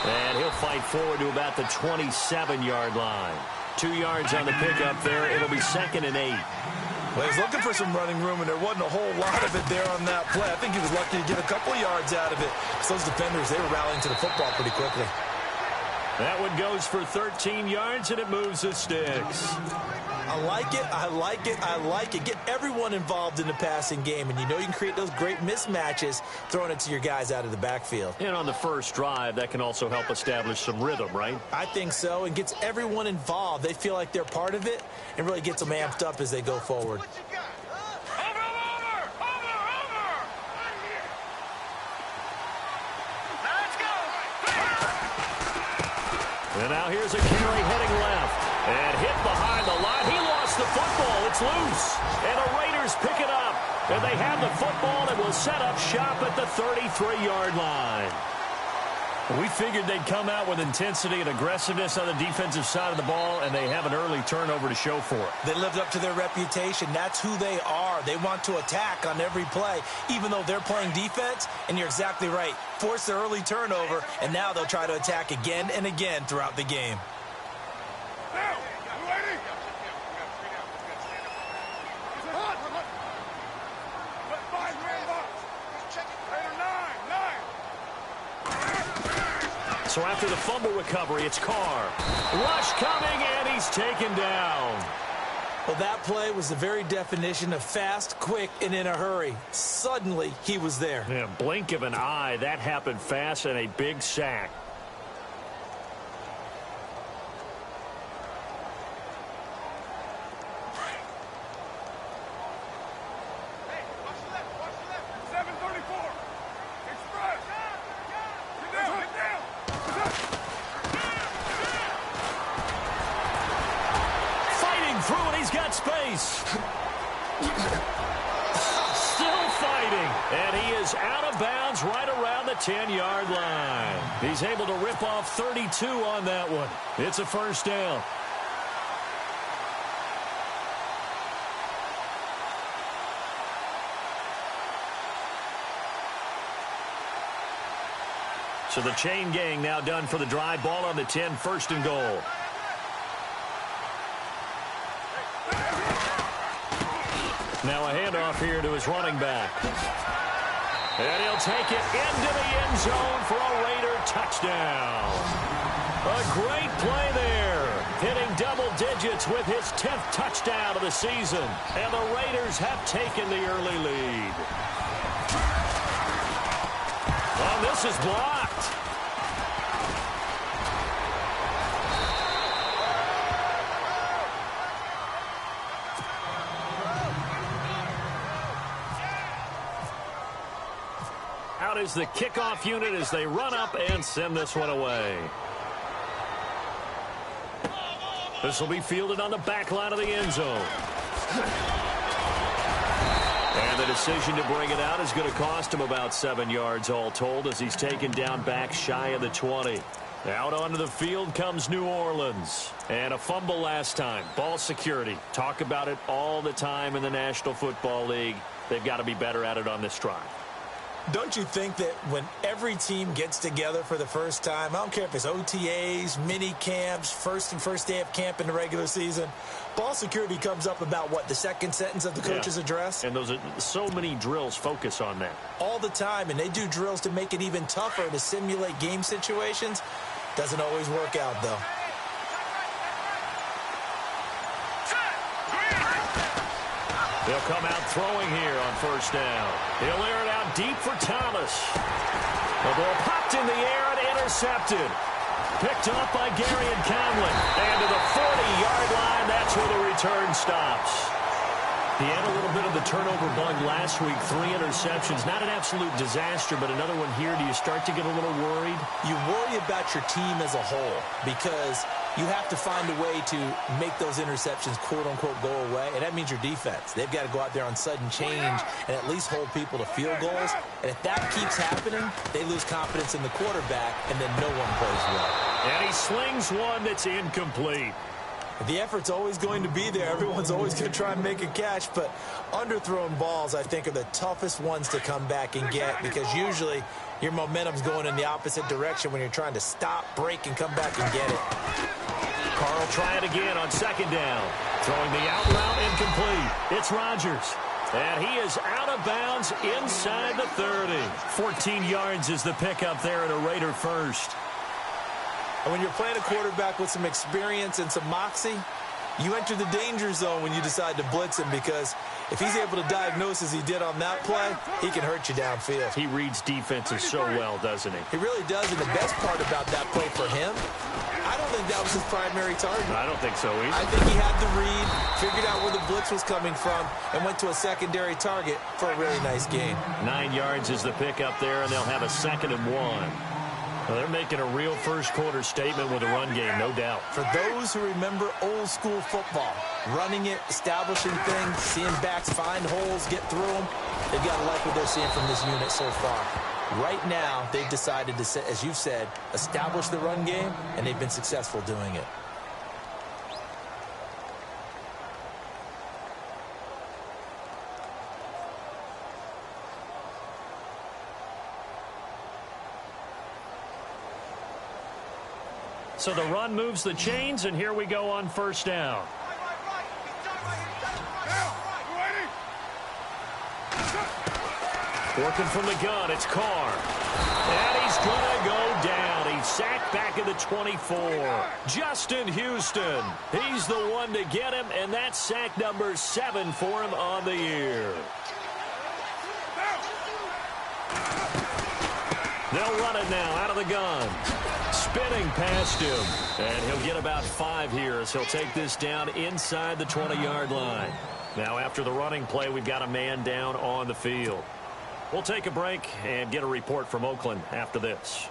And he'll fight forward to about the 27-yard line. 2 yards on the pickup there. It'll be 2nd and 8. Well, he's looking for some running room, and there wasn't a whole lot of it there on that play. I think he was lucky to get a couple of yards out of it. Because those defenders, they were rallying to the football pretty quickly. That one goes for 13 yards, and it moves the sticks. I like it, I like it, I like it. Get everyone involved in the passing game, and you know you can create those great mismatches throwing it to your guys out of the backfield. And on the first drive, that can also help establish some rhythm, right? I think so, and gets everyone involved. They feel like they're part of it, and really gets them amped up as they go forward. And now here's a carry heading left. And hit behind the line. He lost the football. It's loose. And the Raiders pick it up. And they have the football and will set up shop at the 33-yard line. We figured they'd come out with intensity and aggressiveness on the defensive side of the ball, and they have an early turnover to show for it. They lived up to their reputation. That's who they are. They want to attack on every play, even though they're playing defense. And you're exactly right. Force the early turnover, and now they'll try to attack again and again throughout the game. So after the fumble recovery, it's Carr. Rush coming, and he's taken down. Well, that play was the very definition of fast, quick, and in a hurry. Suddenly, he was there. Yeah, blink of an eye. That happened fast, and a big sack. Still fighting, and he is out of bounds right around the 10-yard line. He's able to rip off 32 on that one. It's a first down. So the chain gang now done for the drive. Ball on the 10, 1st and goal. Now a handoff here to his running back. And he'll take it into the end zone for a Raider touchdown. A great play there. Hitting double digits with his 10th touchdown of the season. And the Raiders have taken the early lead. Oh, this is blocked. Out is the kickoff unit as they run up and send this one away. This will be fielded on the back line of the end zone. And the decision to bring it out is going to cost him about 7 yards all told as he's taken down back shy of the 20. Out onto the field comes New Orleans. And a fumble last time. Ball security. Talk about it all the time in the National Football League. They've got to be better at it on this drive. Don't you think that when every team gets together for the first time, I don't care if it's OTAs, mini camps, first day of camp in the regular season, ball security comes up about, what, the second sentence of the coach's address? And those are so many drills focus on that. All the time, and they do drills to make it even tougher to simulate game situations. Doesn't always work out, though. They'll come out throwing here on first down. He'll air it out deep for Thomas. The ball popped in the air and intercepted. Picked up by Gary and Conley. And to the 40-yard line, that's where the return stops. He had a little bit of the turnover bug last week. 3 interceptions. Not an absolute disaster, but another one here. Do you start to get a little worried? You worry about your team as a whole because you have to find a way to make those interceptions, quote-unquote, go away, and that means your defense. They've got to go out there on sudden change and at least hold people to field goals. And if that keeps happening, they lose confidence in the quarterback, and then no one plays well. And he slings one that's incomplete. The effort's always going to be there. Everyone's always going to try and make a catch, but underthrown balls, I think, are the toughest ones to come back and get because usually your momentum's going in the opposite direction when you're trying to stop, break, and come back and get it. Carl try it again on second down. Throwing the out route incomplete. It's Rodgers. And he is out of bounds inside the 30. 14 yards is the pickup there at a Raider first. And when you're playing a quarterback with some experience and some moxie, you enter the danger zone when you decide to blitz him because if he's able to diagnose as he did on that play, he can hurt you downfield. He reads defenses so well, doesn't he? He really does, and the best part about that play for him, I don't think that was his primary target. I don't think so either. I think he had the read, figured out where the blitz was coming from, and went to a secondary target for a really nice gain. 9 yards is the pickup there, and they'll have a 2nd and 1. Well, they're making a real first-quarter statement with a run game, no doubt. For those who remember old-school football, running it, establishing things, seeing backs find holes, get through them, they've got to like what they're seeing from this unit so far. Right now, they've decided to, as you've said, establish the run game, and they've been successful doing it. So the run moves the chains, and here we go on first down. Working from the gun, it's Carr. And he's going to go down. He's sacked back at the 24. Justin Houston, he's the one to get him, and that's sack number 7 for him on the year. They'll run it now out of the gun. Spinning past him, and he'll get about 5 here as he'll take this down inside the 20-yard line. Now, after the running play, we've got a man down on the field. We'll take a break and get a report from Oakland after this.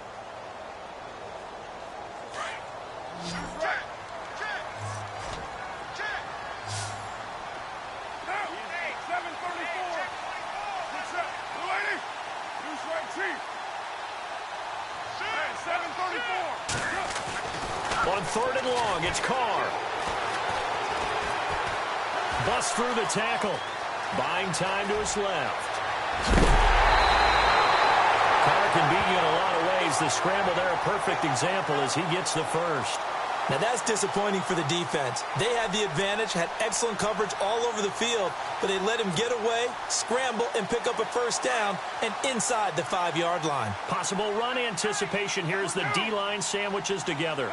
On 3rd and long, it's Carr. Busts through the tackle. Buying time to his left. Carr can beat you in a lot of ways. The scramble there, a perfect example as he gets the first. Now that's disappointing for the defense. They had the advantage, had excellent coverage all over the field, but they let him get away, scramble, and pick up a first down, and inside the 5-yard line. Possible run anticipation here as the D-line sandwiches together.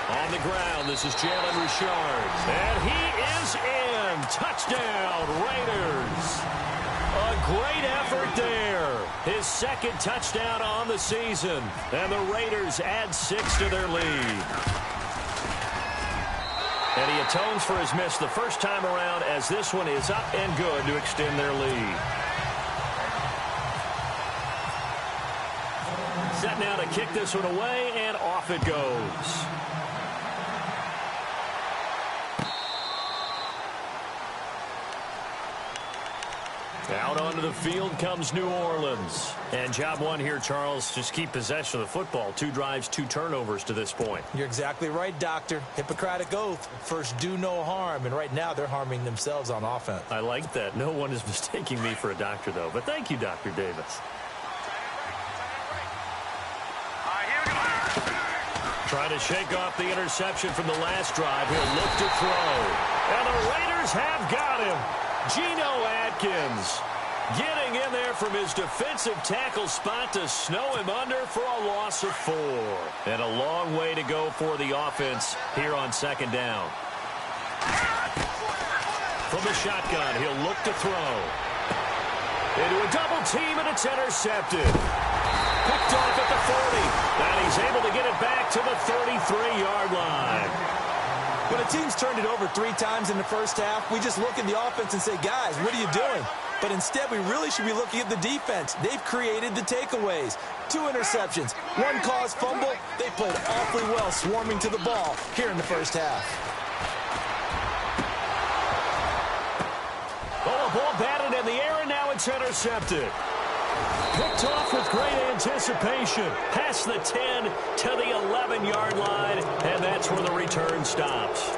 On the ground, this is Jalen Richard. And he is in. Touchdown, Raiders. A great effort there. His 2nd touchdown on the season. And the Raiders add 6 to their lead. And he atones for his miss the first time around as this one is up and good to extend their lead. Set now to kick this one away, and off it goes. Out onto the field comes New Orleans. And job one here, Charles, just keep possession of the football. 2 drives, 2 turnovers to this point. You're exactly right, Doctor. Hippocratic oath. First, do no harm. And right now, they're harming themselves on offense. I like that. No one is mistaking me for a doctor, though. But thank you, Dr. Davis. Trying to shake off the interception from the last drive. He'll look to throw. And the Raiders have got him. Geno Atkins getting in there from his defensive tackle spot to snow him under for a loss of 4. And a long way to go for the offense here on 2nd down. From the shotgun, he'll look to throw. Into a double team, and it's intercepted. Picked off at the 40. And he's able to get it back to the 33-yard line. When a team's turned it over 3 times in the first half, we just look at the offense and say, guys, what are you doing? But instead, we really should be looking at the defense. They've created the takeaways. 2 interceptions, 1 caused fumble. They played awfully well swarming to the ball here in the first half. Oh, a ball batted in the air, and now it's intercepted. Picked off with great anticipation. Past the 10 to the 11-yard line, and that's where the return stops.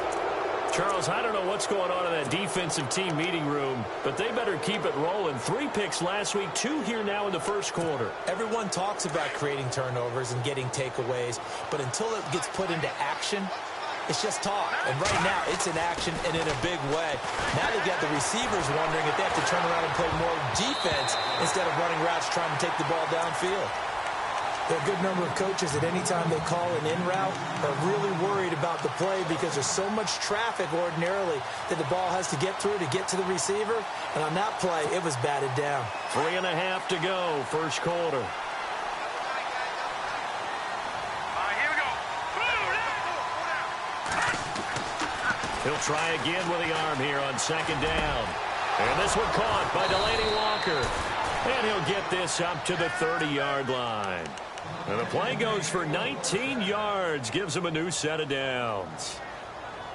Charles, I don't know what's going on in that defensive team meeting room, but they better keep it rolling. 3 picks last week, 2 here now in the first quarter. Everyone talks about creating turnovers and getting takeaways, but until it gets put into action, it's just talk. And right now, it's in action and in a big way. Now they've got the receivers wondering if they have to turn around and play more defense instead of running routes trying to take the ball downfield. There are a good number of coaches that any time they call an in route are really worried about the play because there's so much traffic ordinarily that the ball has to get through to get to the receiver. And on that play, it was batted down. 3.5 to go, first quarter. He'll try again with the arm here on second down. And this one caught by Delaney Walker. And he'll get this up to the 30-yard line. And the play goes for 19 yards, gives him a new set of downs.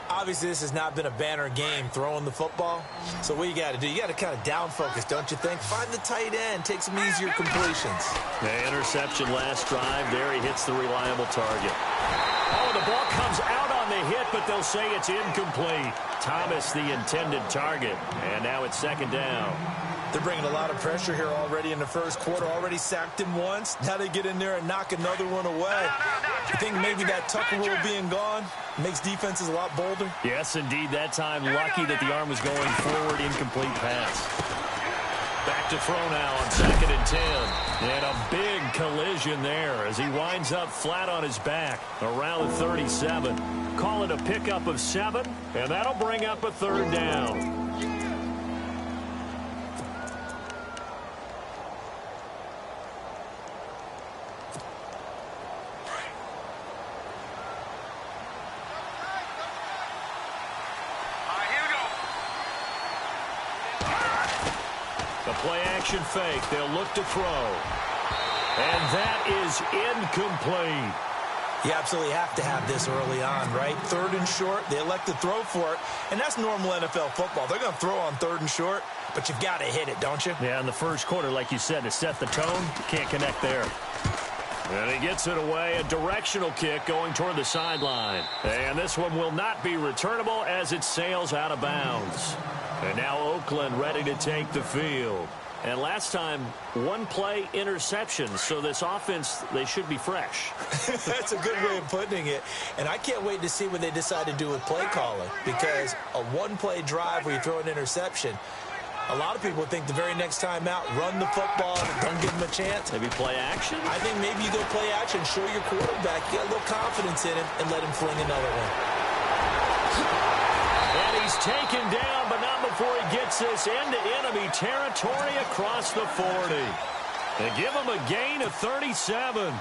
Obviously, this has not been a banner game throwing the football. So what you got to do, you got to kind of down focus, don't you think? Find the tight end, take some easier completions. The interception last drive. There he hits the reliable target. Oh, the ball comes out on the hit, but they'll say it's incomplete. Thomas, the intended target. And now it's second down. They're bringing a lot of pressure here already in the first quarter. Already sacked him once. Now they get in there and knock another one away. I think maybe that Tucker rule being gone makes defenses a lot bolder. Yes, indeed. That time, lucky that the arm was going forward. Incomplete pass. Back to throw now on second and 10. And a big collision there as he winds up flat on his back around the 37. Call it a pickup of 7, and that'll bring up a third down. Play-action fake. They'll look to throw. And that is incomplete. You absolutely have to have this early on, right? Third and short, they elect to throw for it, and that's normal NFL football. They're going to throw on third and short, but you've got to hit it, don't you? Yeah, in the first quarter, like you said, to set the tone, can't connect there. And he gets it away, a directional kick going toward the sideline. And this one will not be returnable as it sails out of bounds. And now Oakland ready to take the field. And last time, 1 play interception. So this offense, they should be fresh. That's a good way of putting it. And I can't wait to see what they decide to do with play calling. Because a 1-play drive where you throw an interception, a lot of people think the very next time out, run the football, don't give him a chance. Maybe play action? I think maybe you go play action, show your quarterback, get a little confidence in him, and let him fling another one. And he's taken down, but not before he gets this into enemy territory across the 40. And give him a gain of 37.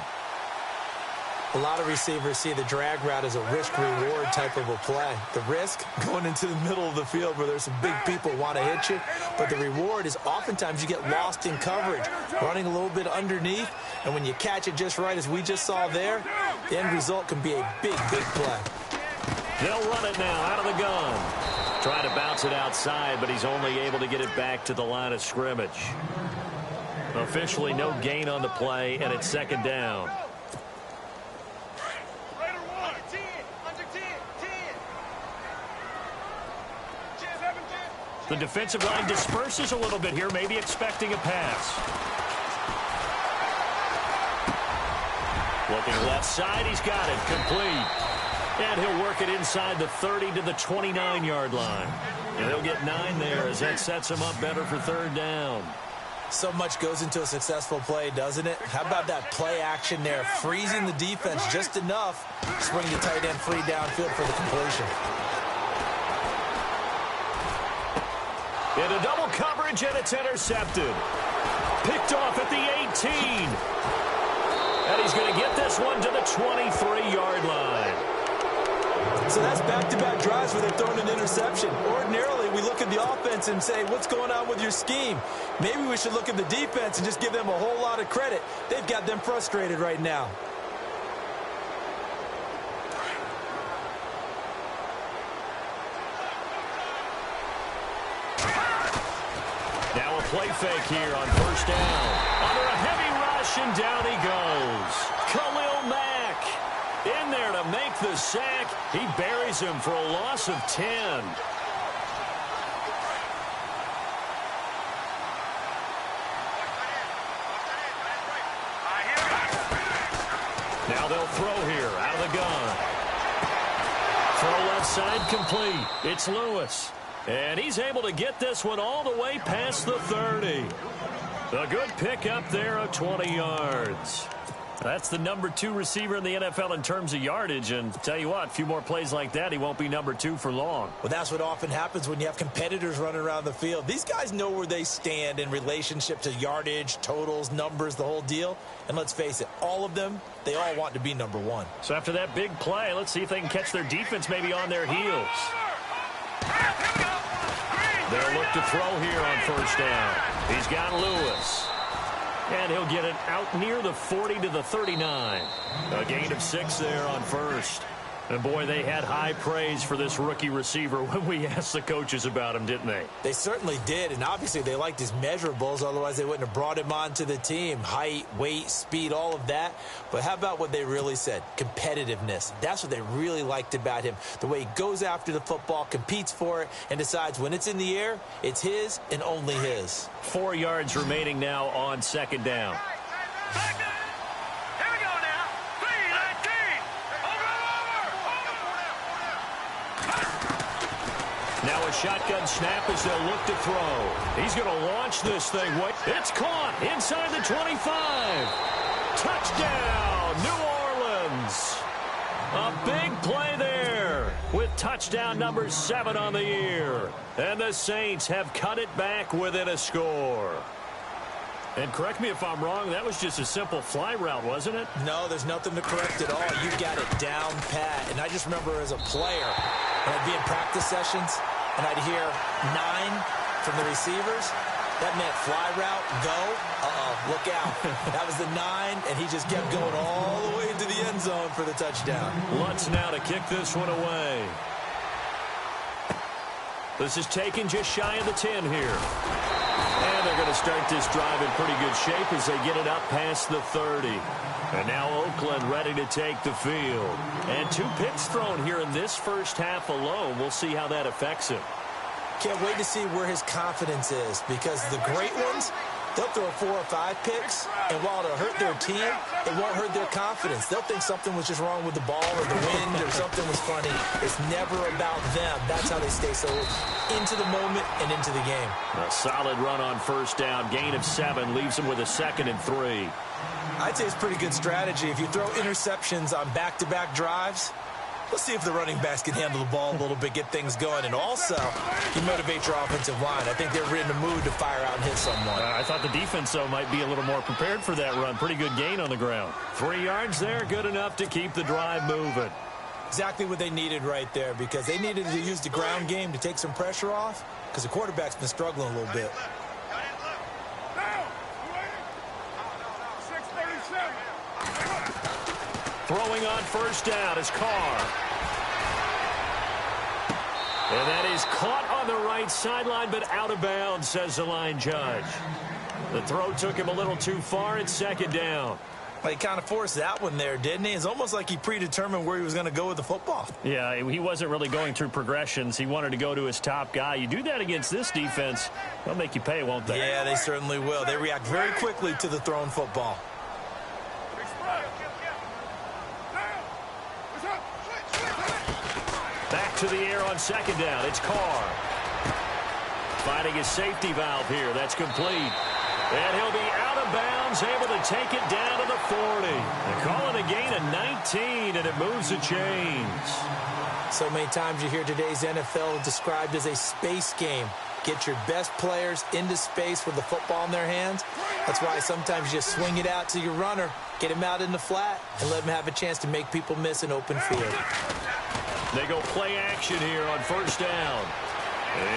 A lot of receivers see the drag route as a risk-reward type of a play. The risk, going into the middle of the field where there's some big people who want to hit you. But the reward is oftentimes you get lost in coverage, running a little bit underneath. And when you catch it just right, as we just saw there, the end result can be a big, big play. They'll run it now out of the gun. Try to bounce it outside, but he's only able to get it back to the line of scrimmage. Officially no gain on the play, and it's second down. The defensive line disperses a little bit here, maybe expecting a pass. Looking left side, he's got it, complete. And he'll work it inside the 30 to the 29-yard line. And he'll get 9 there as that sets him up better for third down. So much goes into a successful play, doesn't it? How about that play action there, freezing the defense just enough to bring the tight end free downfield for the completion. Into double coverage, and it's intercepted. Picked off at the 18. And he's going to get this one to the 23-yard line. So that's back-to-back drives where they've thrown an interception. Ordinarily, we look at the offense and say, what's going on with your scheme? Maybe we should look at the defense and just give them a whole lot of credit. They've got them frustrated right now. Now a play fake here on first down. On the to make the sack. He buries him for a loss of 10. Now they'll throw here out of the gun. Throw left side complete. It's Lewis. And he's able to get this one all the way past the 30. A good pickup there of 20 yards. That's the number 2 receiver in the NFL in terms of yardage. And tell you what, a few more plays like that, he won't be number 2 for long. Well, that's what often happens when you have competitors running around the field. These guys know where they stand in relationship to yardage, totals, numbers, the whole deal. And let's face it, all of them, they all want to be number 1. So after that big play, let's see if they can catch their defense maybe on their heels. They'll look to throw here on first down. He's got Lewis. And he'll get it out near the 40 to the 39. A gain of 6 there on first. And, boy, they had high praise for this rookie receiver when we asked the coaches about him, didn't they? They certainly did, and obviously they liked his measurables. Otherwise, they wouldn't have brought him onto the team. Height, weight, speed, all of that. But how about what they really said? Competitiveness. That's what they really liked about him. The way he goes after the football, competes for it, and decides when it's in the air, it's his and only his. 4 yards remaining now on second down. Now a shotgun snap as they'll look to throw. He's going to launch this thing. It's caught inside the 25. Touchdown, New Orleans. A big play there with touchdown number 7 on the year. And the Saints have cut it back within a score. And correct me if I'm wrong, that was just a simple fly route, wasn't it? No, there's nothing to correct at all. You got it down pat. And I just remember as a player, when I'd be in practice sessions, and I'd hear 9 from the receivers. That meant fly route, go. Look out. That was the 9, and he just kept going all the way into the end zone for the touchdown. Lutz now to kick this one away. This is taken just shy of the 10 here. And they're going to start this drive in pretty good shape as they get it up past the 30. And now Oakland ready to take the field. And 2 picks thrown here in this first half alone. We'll see how that affects him. Can't wait to see where his confidence is, because the great ones, they'll throw 4 or 5 picks, and while it'll hurt their team, it won't hurt their confidence. They'll think something was just wrong with the ball or the wind or something was funny. It's never about them. That's how they stay so into the moment and into the game. A solid run on first down. Gain of 7 leaves them with a 2nd and 3. I'd say it's pretty good strategy. If you throw interceptions on back-to-back drives, let's see if the running backs can handle the ball a little bit, get things going. And also, you motivate your offensive line. I think they're in the mood to fire out and hit someone. I thought the defense, though, might be a little more prepared for that run. Pretty good gain on the ground. 3 yards there, good enough to keep the drive moving. Exactly what they needed right there, because they needed to use the ground game to take some pressure off, because the quarterback's been struggling a little bit. Throwing on first down is Carr. And that is caught on the right sideline, but out of bounds, says the line judge. The throw took him a little too far. It's second down. Well, he kind of forced that one there, didn't he? It's almost like he predetermined where he was going to go with the football. Yeah, he wasn't really going through progressions. He wanted to go to his top guy. You do that against this defense, they'll make you pay, won't they? Yeah, they certainly will. They react very quickly to the thrown football. Back to the air on second down. It's Carr. Finding his safety valve here. That's complete. And he'll be out of bounds, able to take it down to the 40. They call it a gain of 19, and it moves the chains. So many times you hear today's NFL described as a space game. Get your best players into space with the football in their hands. That's why sometimes you just swing it out to your runner, get him out in the flat, and let him have a chance to make people miss an open field. They go play action here on first down.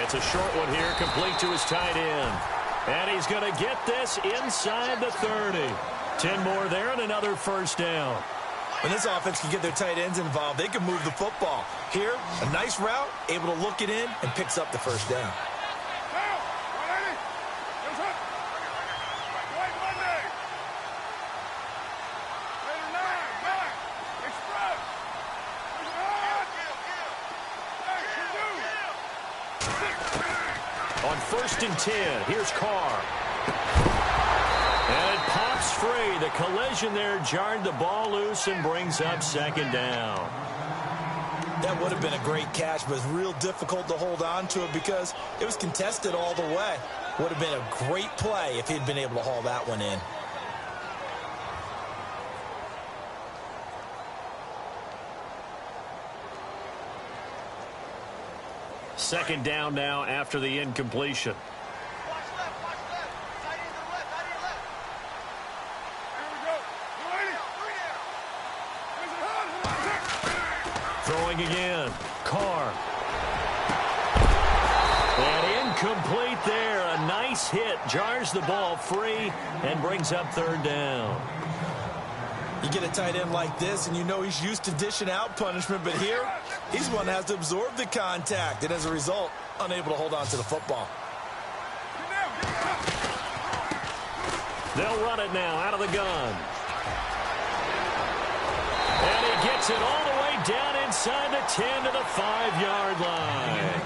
It's a short one here, complete to his tight end. And he's going to get this inside the 30. 10 more there and another first down. When this offense can get their tight ends involved, they can move the football. Here, a nice route, able to look it in, and picks up the first down. On 1st and 10, here's Carr. And it pops free. The collision there jarred the ball loose and brings up 2nd down. That would have been a great catch, but it's real difficult to hold on to it because it was contested all the way. Would have been a great play if he'd been able to haul that one in. Second down now after the incompletion. Throwing again. Carr. And incomplete there. A nice hit. Jars the ball free and brings up 3rd down. You get a tight end like this, and you know he's used to dishing out punishment, but here, he's one that has to absorb the contact, and as a result, unable to hold on to the football. They'll run it now out of the gun. And he gets it all the way down inside the 10 to the 5-yard line.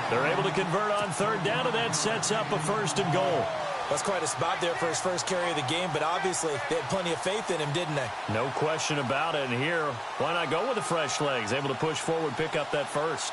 They're able to convert on 3rd down, and that sets up a 1st and goal. That's quite a spot there for his first carry of the game, but obviously they had plenty of faith in him, didn't they? No question about it. And here, why not go with the fresh legs? Able to push forward, pick up that 1st.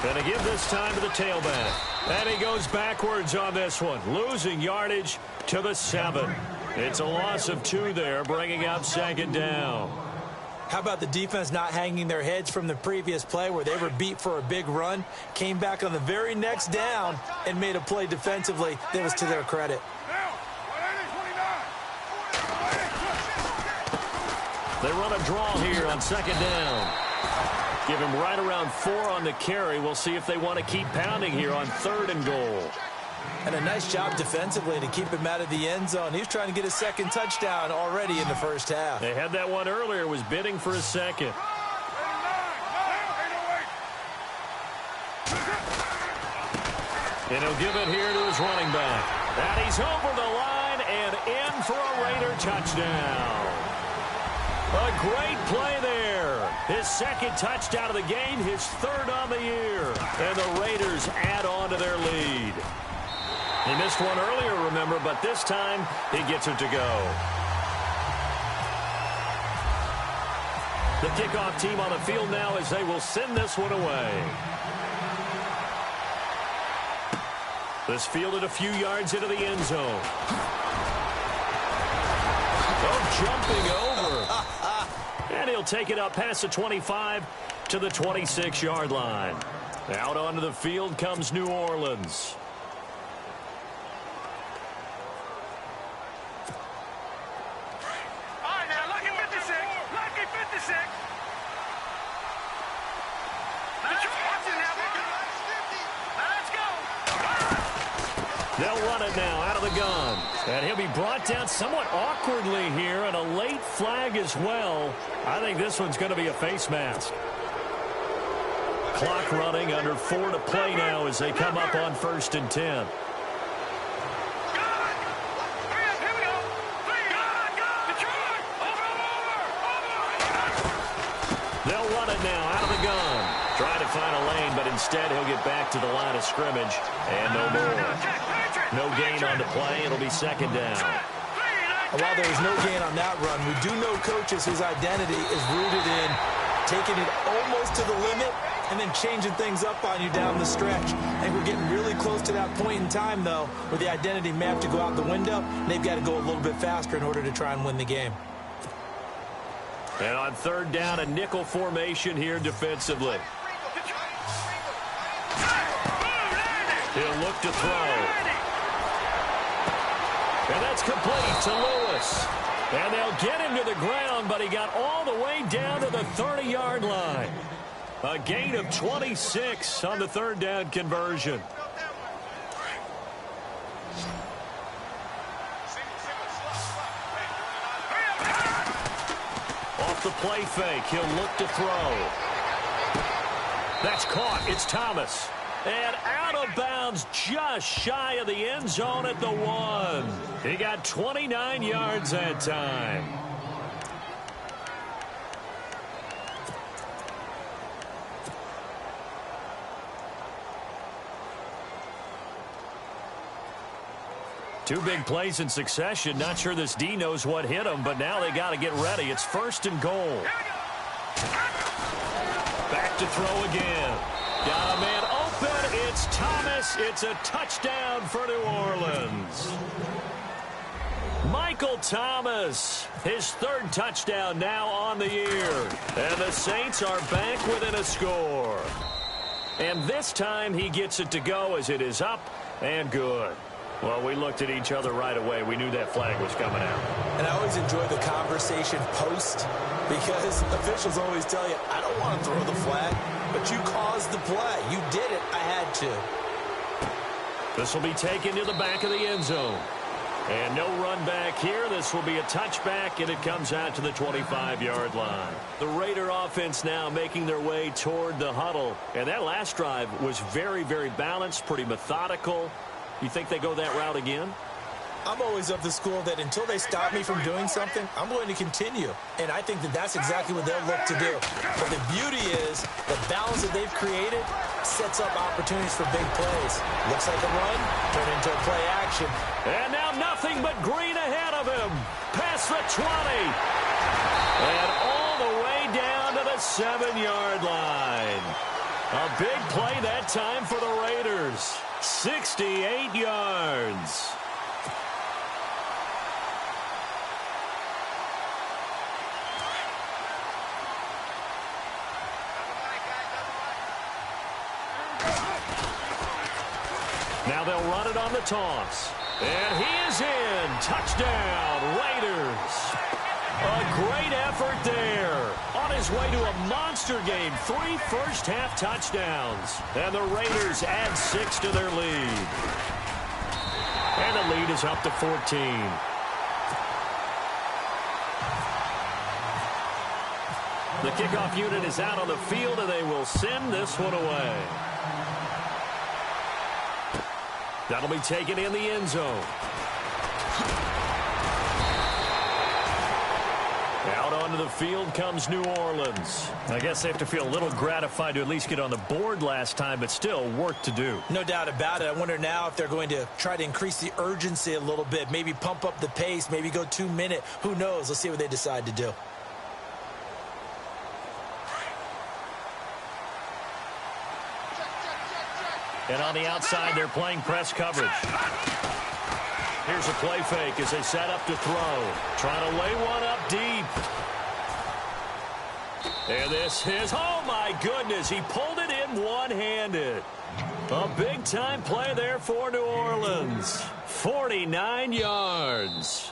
And a give this time to the tailback. And he goes backwards on this one, losing yardage to the 7. It's a loss of 2 there, bringing up 2nd down. How about the defense not hanging their heads from the previous play where they were beat for a big run, came back on the very next down, and made a play defensively that was to their credit. They run a draw here on 2nd down. Give him right around 4 on the carry. We'll see if they want to keep pounding here on 3rd and goal. And a nice job defensively to keep him out of the end zone. He's trying to get his 2nd touchdown already in the 1st half. They had that one earlier, was bidding for a 2nd. And he'll give it here to his running back. And he's over the line and in for a Raider touchdown. A great play there. His 2nd touchdown of the game, his 3rd on the year. And the Raiders add on to their lead. He missed one earlier, remember, but this time he gets it to go. The kickoff team on the field now as they will send this one away. This fielded a few yards into the end zone. Oh, jumping over. And he'll take it up past the 25 to the 26-yard line. Out onto the field comes New Orleans. All right, now, lucky 56. Lucky 56. They'll run it now out of the gun. And he'll be brought down somewhat awkwardly here, and a late flag as well. I think this one's going to be a face mask. Clock running, under 4 to play now as they come up on 1st and 10. They'll run it now out of the gun. Trying to find a lane, but instead he'll get back to the line of scrimmage. And no more. No gain on the play. It'll be 2nd down. While there was no gain on that run, we do know coaches whose identity is rooted in taking it almost to the limit and then changing things up on you down the stretch. I think we're getting really close to that point in time, though, where the identity may have to go out the window, and they've got to go a little bit faster in order to try and win the game. And on 3rd down, a nickel formation here defensively. He'll look to throw. And that's complete to Lewis. And they'll get him to the ground, but he got all the way down to the 30-yard line. A gain of 26 on the 3rd down conversion. Off the play fake, he'll look to throw. That's caught. It's Thomas. And out of bounds just shy of the end zone at the 1. He got 29 yards that time. Two big plays in succession. Not sure this D knows what hit him, but now they got to get ready. It's 1st and goal. Back to throw again. Got a man open. It's Thomas. It's a touchdown for New Orleans. Michael Thomas, his 3rd touchdown now on the year. And the Saints are back within a score. And this time he gets it to go as it is up and good. Well, we looked at each other right away. We knew that flag was coming out. And I always enjoy the conversation post because officials always tell you, I don't want to throw the flag, but you caused the play. You did it. I had to. This will be taken to the back of the end zone. And no run back here. This will be a touchback, and it comes out to the 25-yard line. The Raider offense now making their way toward the huddle. And that last drive was very, very balanced, pretty methodical. You think they go that route again? I'm always of the school that until they stop me from doing something, I'm going to continue. And I think that that's exactly what they'll look to do. But the beauty is the balance that they've created sets up opportunities for big plays. Looks like a run, turn into a play action. And now nothing but green ahead of him. Past the 20. And all the way down to the 7-yard line. A big play that time for the Raiders. 68 yards. Now they'll run it on the toss. And he is in. Touchdown, Raiders. A great effort there. On his way to a monster game. 3 first-half touchdowns. And the Raiders add 6 to their lead. And the lead is up to 14. The kickoff unit is out on the field, and they will send this one away. That'll be taken in the end zone. Out onto the field comes New Orleans. I guess they have to feel a little gratified to at least get on the board last time, but still work to do. No doubt about it. I wonder now if they're going to try to increase the urgency a little bit, maybe pump up the pace, maybe go 2-minute. Who knows? Let's see what they decide to do. And on the outside, they're playing press coverage. Here's a play fake as they set up to throw. Trying to lay one up deep. And this is, oh my goodness, he pulled it in one-handed. A big-time play there for New Orleans. 49 yards.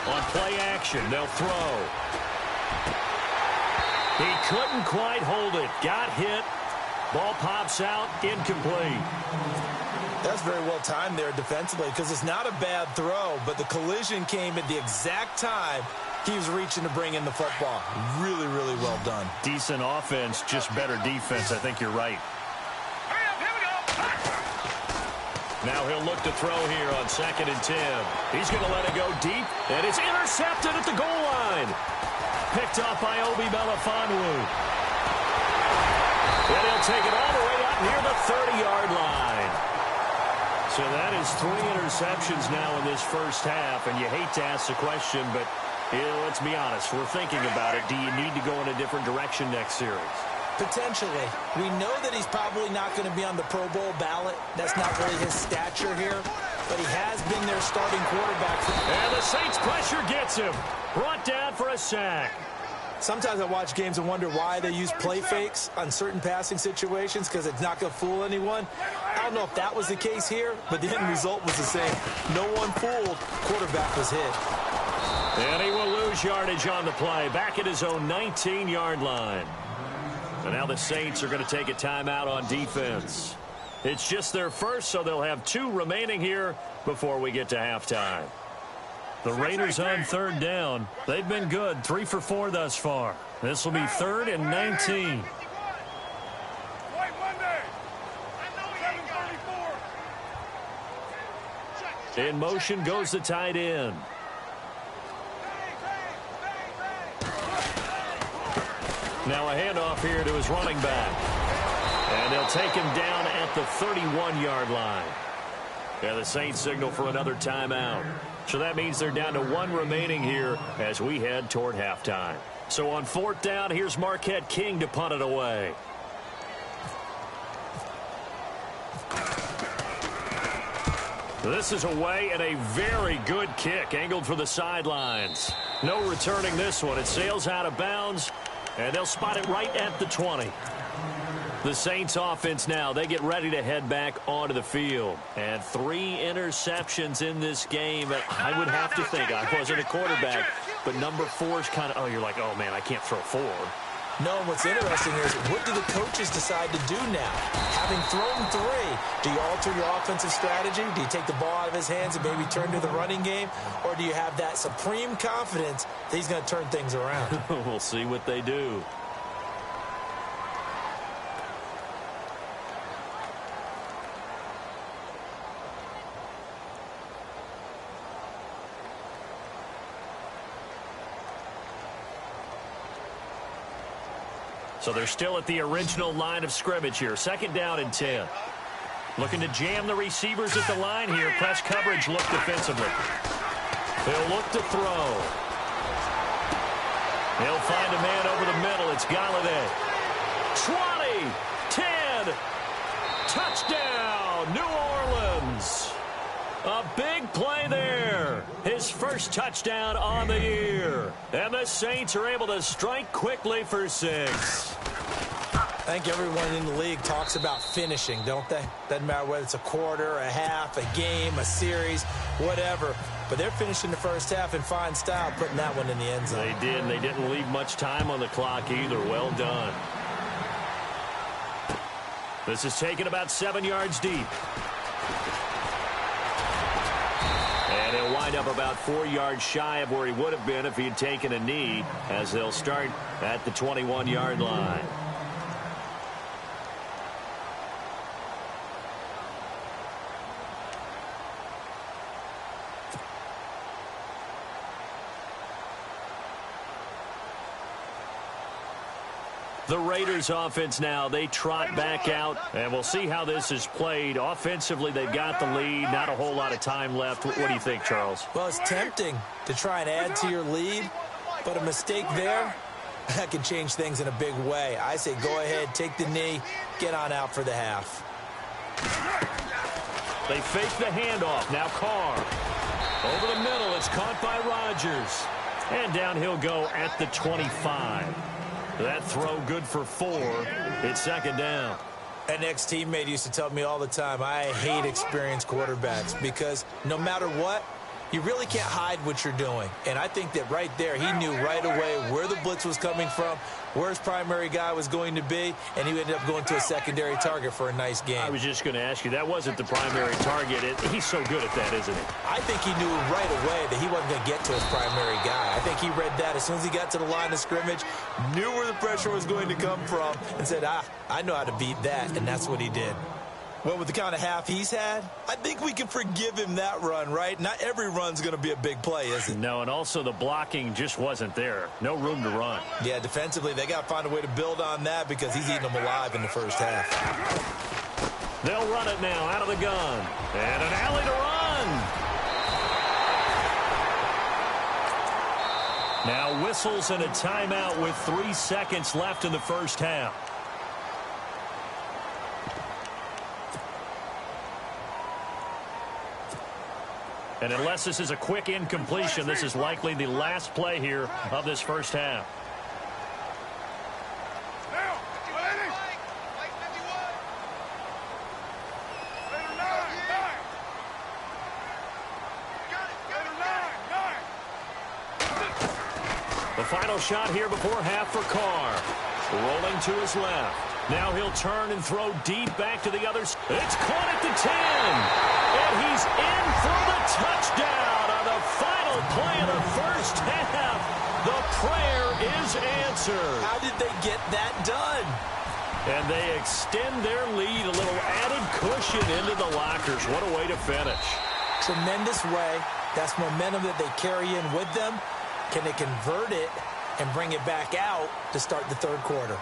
On play action, they'll throw. He couldn't quite hold it. Got hit. Ball pops out. Incomplete. That's very well timed there defensively because it's not a bad throw, but the collision came at the exact time he was reaching to bring in the football. Really, really well done. Decent offense, just better defense. I think you're right. Now he'll look to throw here on 2nd and 10. He's going to let it go deep, and it's intercepted at the goal line. Picked up by Obi Melifonwu. And he'll take it all the way up near the 30-yard line. So that is 3 interceptions now in this first half, and you hate to ask the question, but let's be honest. We're thinking about it. Do you need to go in a different direction next series? Potentially. We know that he's probably not going to be on the Pro Bowl ballot. That's not really his stature here. But he has been their starting quarterback. And the Saints pressure gets him. Brought down for a sack. Sometimes I watch games and wonder why they use play fakes on certain passing situations because it's not going to fool anyone. I don't know if that was the case here, but the end result was the same. No one fooled. Quarterback was hit. And he will lose yardage on the play. Back at his own 19-yard line. And now the Saints are going to take a timeout on defense. It's just their first, so they'll have 2 remaining here before we get to halftime. The Raiders on third down. They've been good, 3 for 4 thus far. This will be 3rd and 19. In motion goes the tight end. Now a handoff here to his running back. And they'll take him down at the 31-yard line. Yeah, the Saints signal for another timeout. So that means they're down to 1 remaining here as we head toward halftime. So on 4th down, here's Marquette King to punt it away. This is away and a very good kick angled for the sidelines. No returning this one. It sails out of bounds, and they'll spot it right at the 20. The Saints offense now, they get ready to head back onto the field. And 3 interceptions in this game. I would have to think, I wasn't a quarterback, but number 4 is kind of, oh, you're like, oh, man, I can't throw 4. No, what's interesting is what do the coaches decide to do now? Having thrown 3, do you alter your offensive strategy? Do you take the ball out of his hands and maybe turn to the running game? Or do you have that supreme confidence that he's going to turn things around? We'll see what they do. So they're still at the original line of scrimmage here. 2nd down and 10. Looking to jam the receivers at the line here. Press coverage look defensively. They'll look to throw. He'll find a man over the middle. It's Galladay. 20, 10, touchdown, New Orleans. A big play there. His first touchdown on the year. And the Saints are able to strike quickly for 6. I think everyone in the league talks about finishing, don't they? Doesn't matter whether it's a quarter, a half, a game, a series, whatever. But they're finishing the first half in fine style, putting that one in the end zone. They did, and they didn't leave much time on the clock either. Well done. This is taken about 7 yards deep. And he'll wind up about 4 yards shy of where he would have been if he had taken a knee, as they'll start at the 21-yard line. The Raiders offense now, they trot back out, and we'll see how this is played. Offensively, they've got the lead, not a whole lot of time left. What do you think, Charles? Well, it's tempting to try and add to your lead, but a mistake there, that can change things in a big way. I say go ahead, take the knee, get on out for the half. They fake the handoff. Now Carr. Over the middle, it's caught by Rodgers. And down he'll go at the 25. That throw good for 4. It's 2nd down. An ex-teammate used to tell me all the time, I hate experienced quarterbacks because no matter what, you really can't hide what you're doing. And I think that right there, he knew right away where the blitz was coming from, where his primary guy was going to be, and he ended up going to a secondary target for a nice game. I was just going to ask you, that wasn't the primary target. He's so good at that, isn't he? I think he knew right away that he wasn't going to get to his primary guy. I think he read that as soon as he got to the line of scrimmage, knew where the pressure was going to come from, and said, I know how to beat that, and that's what he did. Well, with the kind of half he's had, I think we can forgive him that run, right? Not every run's going to be a big play, is it? No, and also the blocking just wasn't there. No room to run. Yeah, defensively, they got to find a way to build on that because he's eating them alive in the first half. They'll run it now out of the gun. And an alley to run. Now whistles and a timeout with 3 seconds left in the first half. And unless this is a quick incompletion, this is likely the last play here of this first half. The final shot here before half for Carr. Rolling to his left. Now he'll turn and throw deep back to the other. It's caught at the 10. And he's in for the touchdown on the final play of the first half. The prayer is answered. How did they get that done? And they extend their lead, a little added cushion into the lockers. What a way to finish. Tremendous way. That's momentum that they carry in with them. Can they convert it and bring it back out to start the third quarter?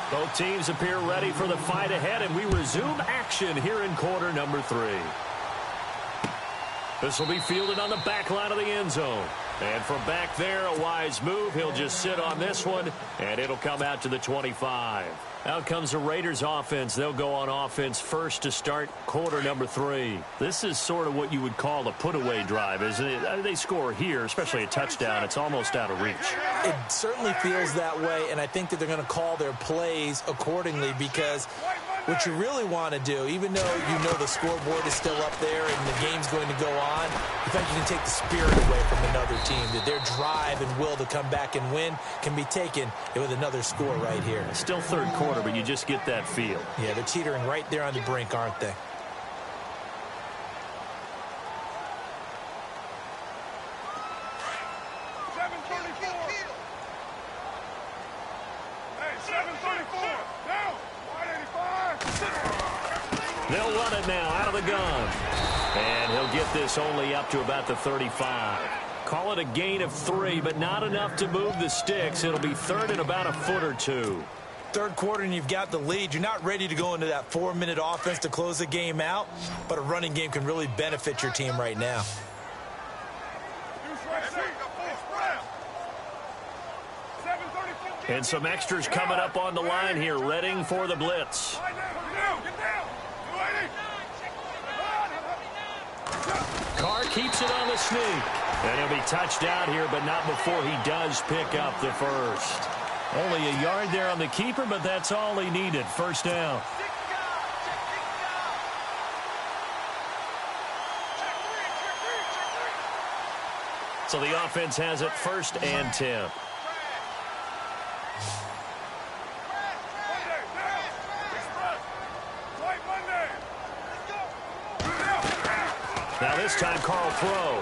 Both teams appear ready for the fight ahead, and we resume action here in quarter number 3. This will be fielded on the back line of the end zone. And from back there, a wise move. He'll just sit on this one, and it'll come out to the 25. Out comes the Raiders offense. They'll go on offense first to start quarter number 3. This is sort of what you would call a put-away drive, isn't it? They score here, especially a touchdown. It's almost out of reach. It certainly feels that way, and I think that they're going to call their plays accordingly, because what you really want to do, even though you know the scoreboard is still up there and the game's going to go on, in fact, you can take the spirit away from another team, that their drive and will to come back and win can be taken with another score right here. Still third quarter, but you just get that feel. Yeah, they're teetering right there on the brink, aren't they? They'll run it now out of the gun. And he'll get this only up to about the 35. Call it a gain of 3, but not enough to move the sticks. It'll be third and about a foot or 2. Third quarter and you've got the lead. You're not ready to go into that 4-minute offense to close the game out, but a running game can really benefit your team right now. And some extras coming up on the line here, readying for the blitz. Carr keeps it on the sneak. And he'll be touched out here, but not before he does pick up the first. Only a yard there on the keeper, but that's all he needed. First down. So the offense has it first and 10. Now this time, Carl throw.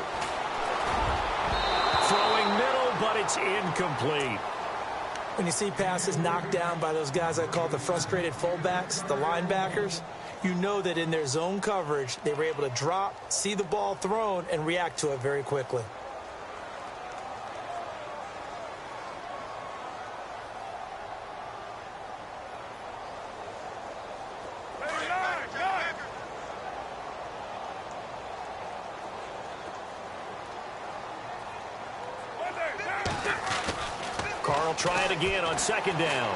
Throwing middle, but it's incomplete. When you see passes knocked down by those guys I call the frustrated fullbacks, the linebackers, you know that in their zone coverage, they were able to drop, see the ball thrown, and react to it very quickly. Try it again on second down.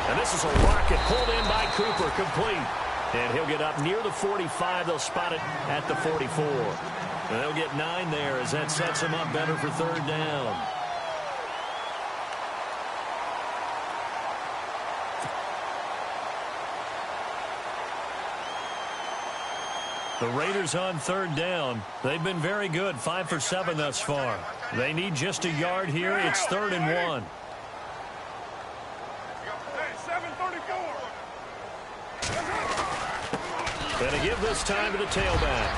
And this is a rocket pulled in by Cooper, complete. And he'll get up near the 45. They'll spot it at the 44. And they'll get 9 there as that sets him up better for third down. The Raiders on third down. They've been very good, 5 for 7 thus far. They need just a yard here. It's 3rd and 1. Going to give this time to the tailback.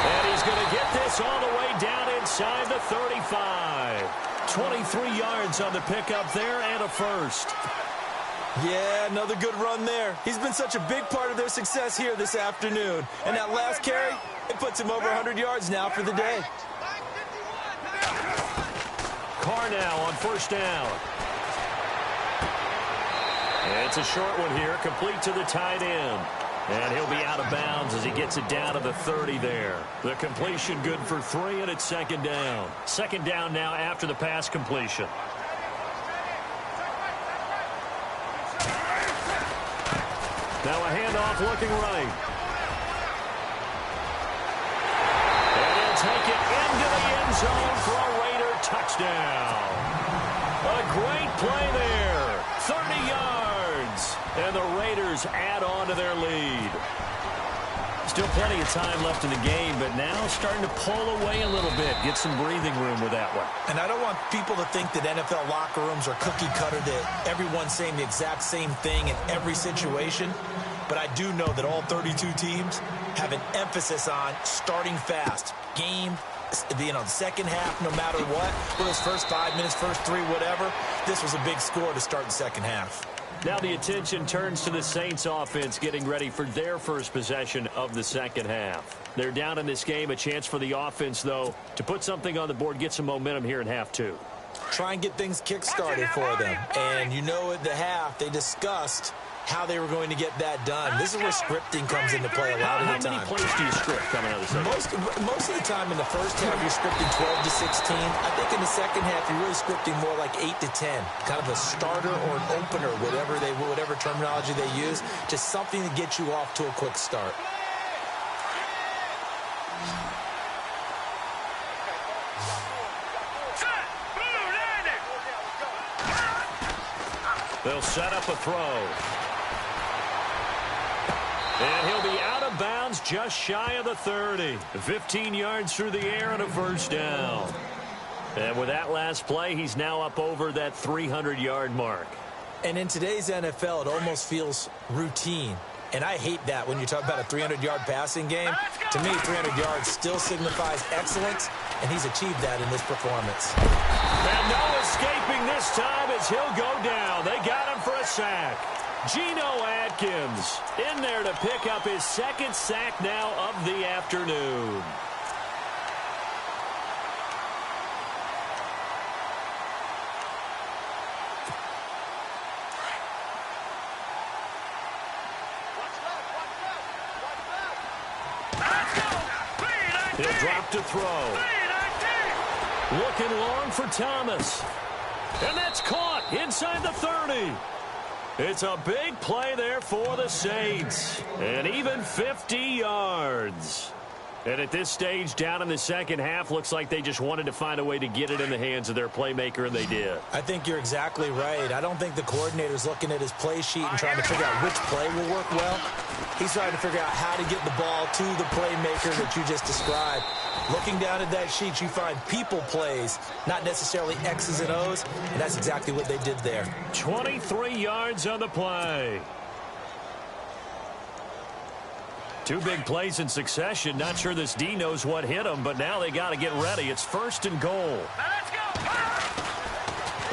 And he's going to get this all the way down inside the 35. 23 yards on the pickup there and a first. Yeah, another good run there. He's been such a big part of their success here this afternoon. And that last carry, it puts him over 100 yards now for the day. Carr now on first down. And it's a short one here, complete to the tight end. And he'll be out of bounds as he gets it down to the 30 there. The completion good for 3, and it's second down. Second down now after the pass completion. Now a handoff looking right. And he'll take it into the end zone for a Raider touchdown. A great play there. 30 yards. And the Raiders add on to their lead. Still plenty of time left in the game, but now starting to pull away a little bit. Get some breathing room with that one. And I don't want people to think that NFL locker rooms are cookie cutter, that everyone's saying the exact same thing in every situation. But I do know that all 32 teams have an emphasis on starting fast. Game, second half, no matter what. Whether it's first 5 minutes, first 3, whatever. This was a big score to start the second half. Now the attention turns to the Saints offense getting ready for their first possession of the second half. They're down in this game. A chance for the offense, though, to put something on the board, get some momentum here in half 2. Try and get things kick-started for them. And you know at the half, they discussed how they were going to get that done. This is where scripting comes into play a lot of the time. How many plays do you script coming out of the second? Most of the time in the first half, you're scripting 12 to 16. I think in the second half, you're really scripting more like 8 to 10. Kind of a starter or an opener, whatever terminology they use. Just something to get you off to a quick start. They'll set up a throw. And he'll be out of bounds just shy of the 30. 15 yards through the air and a first down. And with that last play, he's now up over that 300-yard mark. And in today's NFL, it almost feels routine. And I hate that when you talk about a 300-yard passing game. To me, 300 yards still signifies excellence, and he's achieved that in this performance. And no escaping this time as he'll go down. They got him for a sack. Geno Atkins in there to pick up his second sack now of the afternoon. He'll drop to throw. Looking long for Thomas. And that's caught inside the 30. It's a big play there for the Saints. And even 50 yards. And at this stage, down in the second half, looks like they just wanted to find a way to get it in the hands of their playmaker, and they did. I think you're exactly right. I don't think the coordinator's looking at his play sheet and trying to figure out which play will work well. He's trying to figure out how to get the ball to the playmaker that you just described. Looking down at that sheet, you find people plays, not necessarily X's and O's, and that's exactly what they did there. 23 yards on the play. Two big plays in succession. Not sure this D knows what hit him, but now they got to get ready. It's first and goal.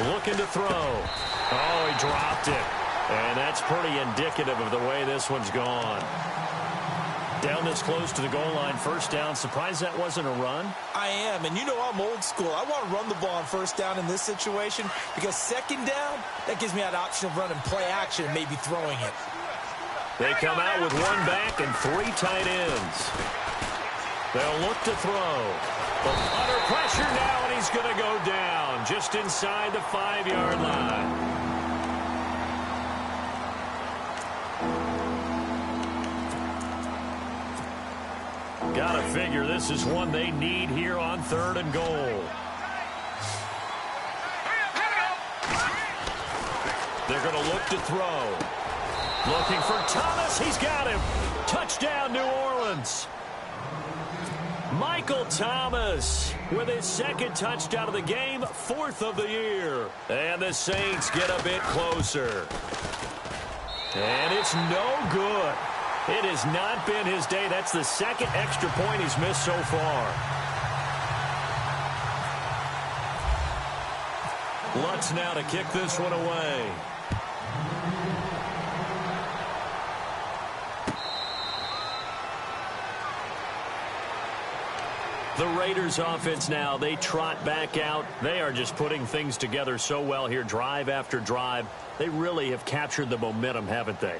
Looking to throw. Oh, he dropped it. And that's pretty indicative of the way this one's gone. Down this close to the goal line, first down. Surprised that wasn't a run? I am, and you know I'm old school. I want to run the ball on first down in this situation because second down, that gives me that option of running play action and maybe throwing it. They come out with one back and 3 tight ends. They'll look to throw. But under pressure now, and he's going to go down just inside the 5-yard line. Gotta figure this is one they need here on 3rd and goal. They're going to look to throw. Looking for Thomas. He's got him. Touchdown, New Orleans. Michael Thomas with his second touchdown of the game, 4th of the year. And the Saints get a bit closer. And it's no good. It has not been his day. That's the second extra point he's missed so far. Lutz now to kick this one away. The Raiders offense now, they trot back out. They are just putting things together so well here, drive after drive. They really have captured the momentum, haven't they?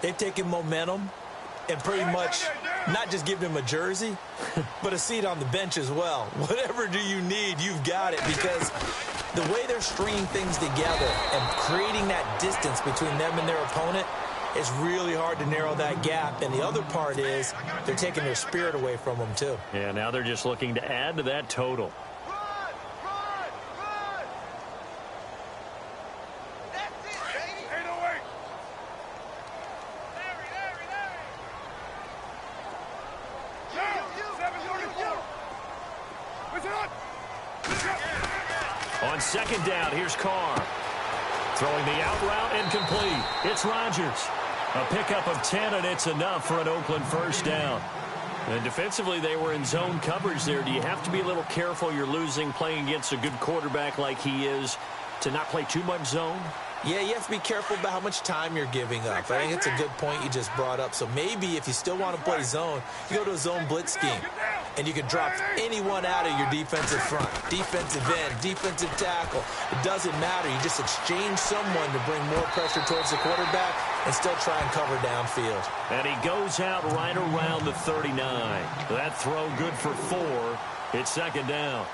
They've taken momentum and pretty much not just given him a jersey, but a seat on the bench as well. Whatever do you need, you've got it, because the way they're stringing things together and creating that distance between them and their opponent, it's really hard to narrow that gap. And the other part is they're taking their spirit away from them, too. Yeah, now they're just looking to add to that total. On second down, here's Carr. Throwing the out route incomplete. It's Rodgers. A pickup of 10, and it's enough for an Oakland first down. And defensively, they were in zone coverage there. Do you have to be a little careful you're losing playing against a good quarterback like he is to not play too much zone? Yeah, you have to be careful about how much time you're giving up. I think it's a good point you just brought up. So maybe if you still want to play zone, you go to a zone blitz scheme. And you can drop anyone out of your defensive front. Defensive end, defensive tackle. It doesn't matter. You just exchange someone to bring more pressure towards the quarterback and still try and cover downfield. And he goes out right around the 39. That throw good for 4. It's second down.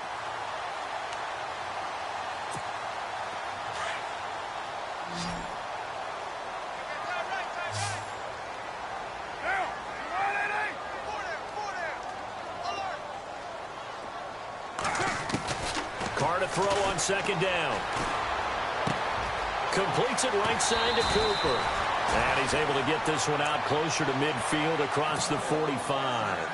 Carr to throw on second down. Completes it right side to Cooper. And he's able to get this one out closer to midfield across the 45.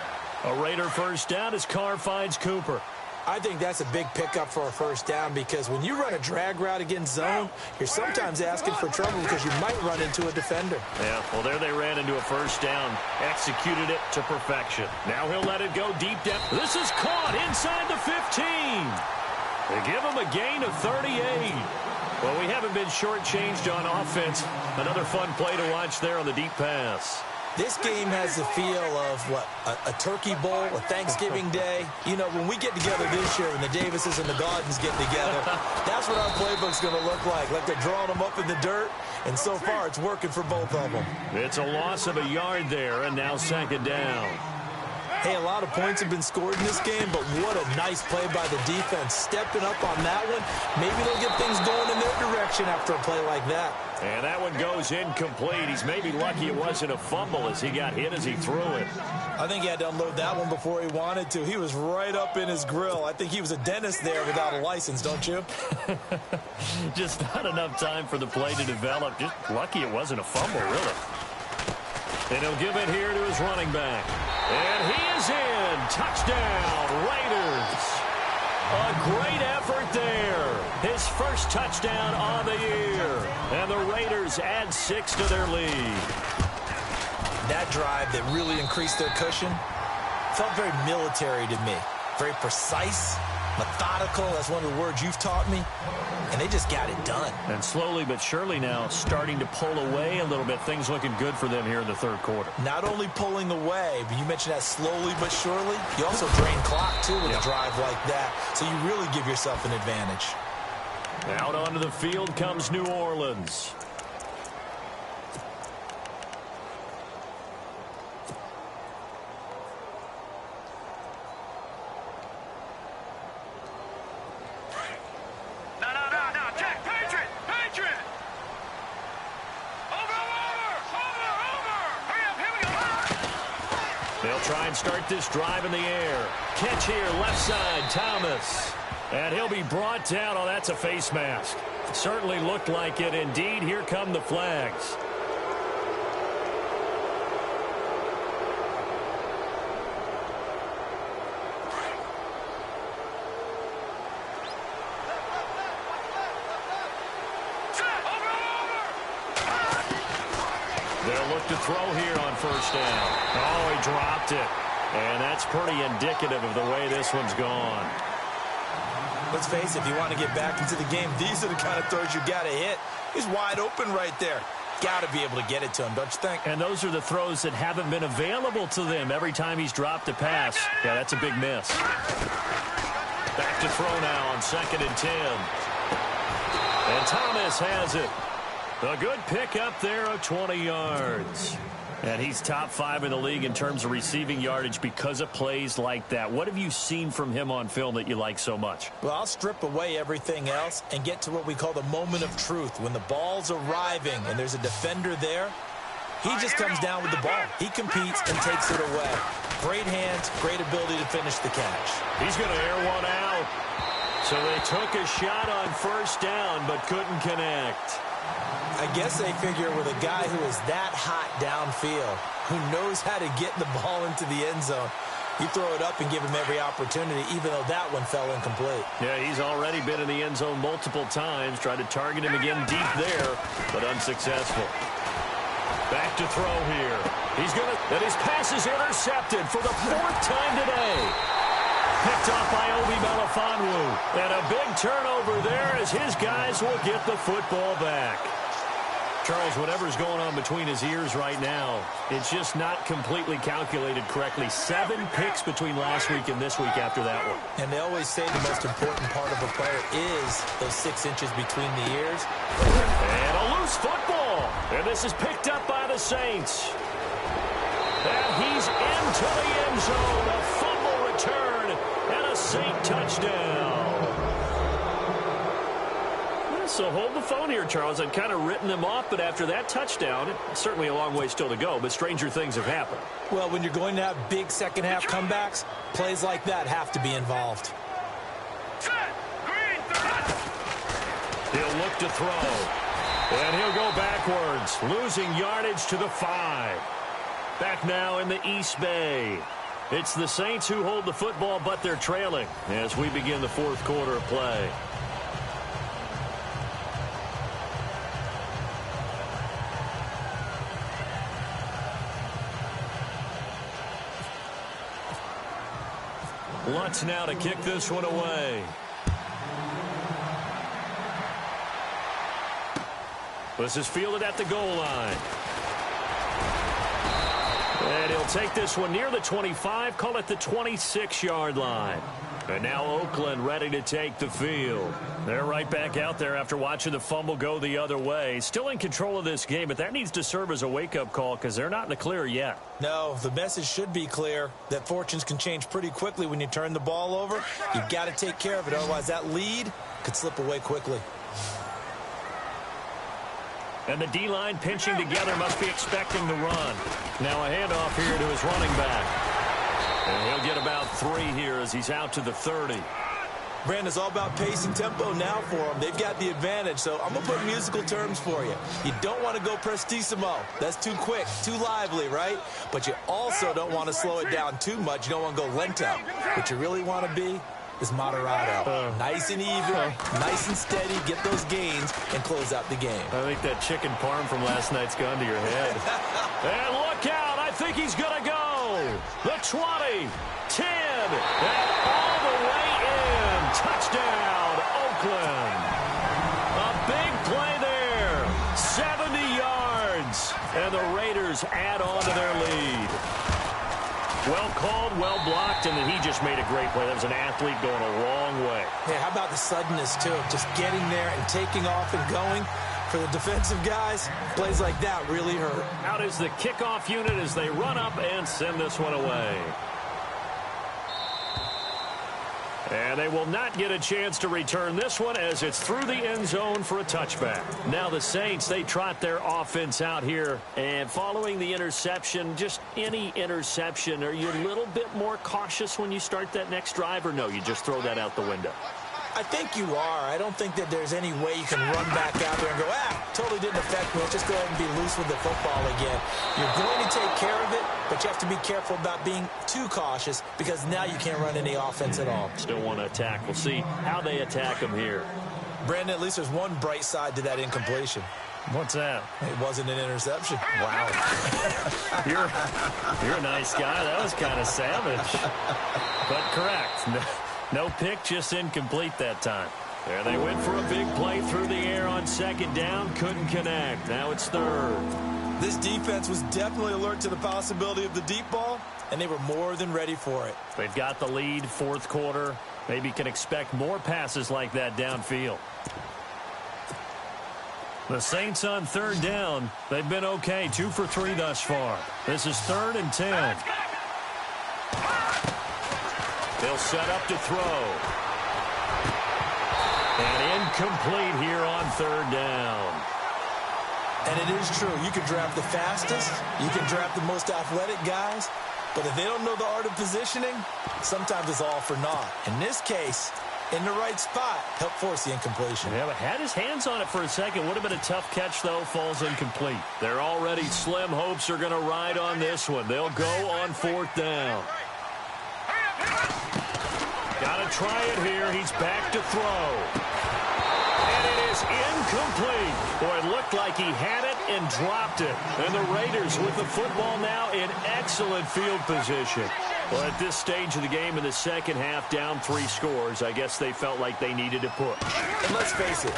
A Raider first down as Carr finds Cooper. I think that's a big pickup for a first down because when you run a drag route against zone, you're sometimes asking for trouble because you might run into a defender. Yeah, well, there they ran into a first down. Executed it to perfection. Now he'll let it go deep down. This is caught inside the 15. They give him a gain of 38. Well, we haven't been shortchanged on offense. Another fun play to watch there on the deep pass. This game has the feel of, what, a turkey bowl, a Thanksgiving day. You know, when we get together this year, when the Davises and the Gardens get together, that's what our playbook's going to look like. Like they're drawing them up in the dirt, and so far it's working for both of them. It's a loss of a yard there, and now second down. Hey, a lot of points have been scored in this game, but what a nice play by the defense. Stepping up on that one, maybe they'll get things going in their direction after a play like that. And that one goes incomplete. He's maybe lucky it wasn't a fumble as he got hit as he threw it. I think he had to unload that one before he wanted to. He was right up in his grill. I think he was a dentist there without a license, don't you? Just not enough time for the play to develop. Just lucky it wasn't a fumble, really. And he'll give it here to his running back. And he is in. Touchdown, Raiders. A great effort there. His first touchdown on the year. And the Raiders add 6 to their lead. That drive that really increased their cushion felt very military to me. Very precise, methodical. That's one of the words you've taught me. And they just got it done. And slowly but surely now starting to pull away a little bit. Things looking good for them here in the third quarter. Not only pulling away, but you mentioned that slowly but surely. You also drain clock, too, with a drive like that. So you really give yourself an advantage. Out onto the field comes New Orleans. They'll try and start this drive in the air. Catch here, left side, Thomas. And he'll be brought down. Oh, that's a face mask. Certainly looked like it. Indeed, here come the flags. They'll look to throw here on first down. Oh, he dropped it. And that's pretty indicative of the way this one's gone. Let's face it, if you want to get back into the game, these are the kind of throws you got to hit. He's wide open right there. Got to be able to get it to him, don't you think? And those are the throws that haven't been available to them every time he's dropped a pass. Yeah, that's a big miss. Back to throw now on 2nd and 10. And Thomas has it. A good pickup there of 20 yards. And he's top 5 in the league in terms of receiving yardage because of plays like that. What have you seen from him on film that you like so much? Well, I'll strip away everything else and get to what we call the moment of truth. When the ball's arriving and there's a defender there, he just comes down with the ball. He competes and takes it away. Great hands, great ability to finish the catch. He's going to air one out. So they took a shot on first down but couldn't connect. I guess they figure with a guy who is that hot downfield, who knows how to get the ball into the end zone, You throw it up and give him every opportunity, even though that one fell incomplete. Yeah, he's already been in the end zone multiple times. Tried to target him again deep there, but unsuccessful. Back to throw here. He's going to, and his pass is intercepted for the 4th time today. Picked off by Obi Melifonwu. And a big turnover there as his guys will get the football back. Charles, whatever's going on between his ears right now, it's just not completely calculated correctly. 7 picks between last week and this week after that one. And they always say the most important part of a player is those 6 inches between the ears. And a loose football. And this is picked up by the Saints. And he's into the end zone. A fumble return and a Saint touchdown. So hold the phone here, Charles. I'd kind of written them off, but after that touchdown, it's certainly a long way still to go, but stranger things have happened. Well, when you're going to have big second-half comebacks, plays like that have to be involved. He'll look to throw, and he'll go backwards, losing yardage to the 5. Back now in the East Bay. It's the Saints who hold the football, but they're trailing as we begin the 4th quarter of play. Lutz now to kick this one away. This is fielded at the goal line. And he'll take this one near the 25, call it the 26-yard line. And now Oakland ready to take the field. They're right back out there after watching the fumble go the other way. Still in control of this game, but that needs to serve as a wake-up call because they're not in the clear yet. No, the message should be clear that fortunes can change pretty quickly when you turn the ball over. You've got to take care of it, otherwise that lead could slip away quickly. And the D-line pinching together must be expecting the run. Now a handoff here to his running back. And he'll get about 3 here as he's out to the 30. Brandon, it's all about pace and tempo now for them. They've got the advantage, so I'm going to put musical terms for you. You don't want to go prestissimo. That's too quick, too lively, right? But you also don't want to slow it down too much. You don't want to go lento. What you really want to be is moderato. Nice and even, nice and steady, get those gains, and close out the game. I think that chicken parm from last night's gone to your head. And look out, I think he's going to go. The 20, 10, and all the way in. Touchdown, Oakland. A big play there, 70 yards, and the Raiders add on to their lead. Well called, well blocked, and then he just made a great play. That was an athlete going a long way. Yeah, how about the suddenness, too? Just getting there and taking off and going. For the defensive guys, plays like that really hurt. Out is the kickoff unit as they run up and send this one away. And they will not get a chance to return this one as it's through the end zone for a touchback. Now the Saints, they trot their offense out here. And following the interception, just any interception, are you a little bit more cautious when you start that next drive, or no, you just throw that out the window? I think you are. I don't think that there's any way you can run back out there and go, totally didn't affect me. Let's just go ahead and be loose with the football again. You're going to take care of it, but you have to be careful about being too cautious because now you can't run any offense at all. Still want to attack. We'll see how they attack them here. Brandon, at least there's one bright side to that incompletion. What's that? It wasn't an interception. Wow. You're a nice guy. That was kind of savage. But correct. No pick, just incomplete that time. There they went for a big play through the air on 2nd down. Couldn't connect. Now it's 3rd. This defense was definitely alert to the possibility of the deep ball, and they were more than ready for it. They've got the lead, 4th quarter. Maybe can expect more passes like that downfield. The Saints on 3rd down. They've been okay, 2 for 3 thus far. This is 3rd and 10. They'll set up to throw. And incomplete here on 3rd down. And it is true. You can draft the fastest. You can draft the most athletic guys. But if they don't know the art of positioning, sometimes it's all for naught. In this case, in the right spot, helped force the incompletion. Yeah, but had his hands on it for a second. Would have been a tough catch, though. Falls incomplete. Their already slim hopes are going to ride on this one. They'll go on 4th down. Gotta try it here. He's back to throw. And it is incomplete. Boy, it looked like he had it and dropped it. And the Raiders with the football now in excellent field position. Well, at this stage of the game in the second half, down 3 scores, I guess they felt like they needed to push. And let's face it,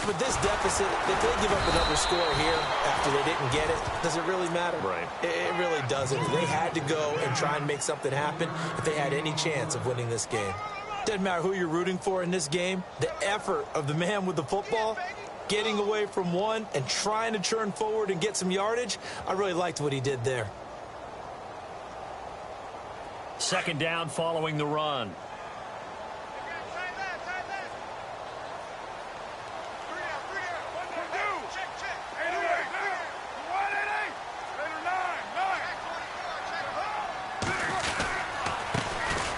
with this deficit, if they give up another score here after they didn't get it, does it really matter? Right. It really doesn't. They had to go and try and make something happen if they had any chance of winning this game. Doesn't matter who you're rooting for in this game, the effort of the man with the football, getting away from one and trying to turn forward and get some yardage, I really liked what he did there. Second down following the run.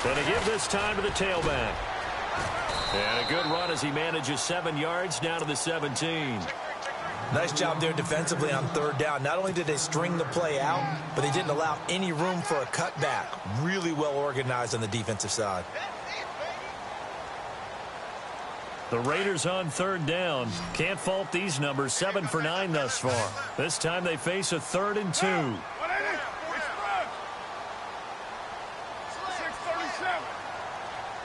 Going to give this time to the tailback. And a good run as he manages 7 yards down to the 17. Nice job there defensively on third down. Not only did they string the play out, but they didn't allow any room for a cutback. Really well organized on the defensive side. The Raiders on third down. Can't fault these numbers. 7 for 9 thus far. This time they face a 3rd and 2.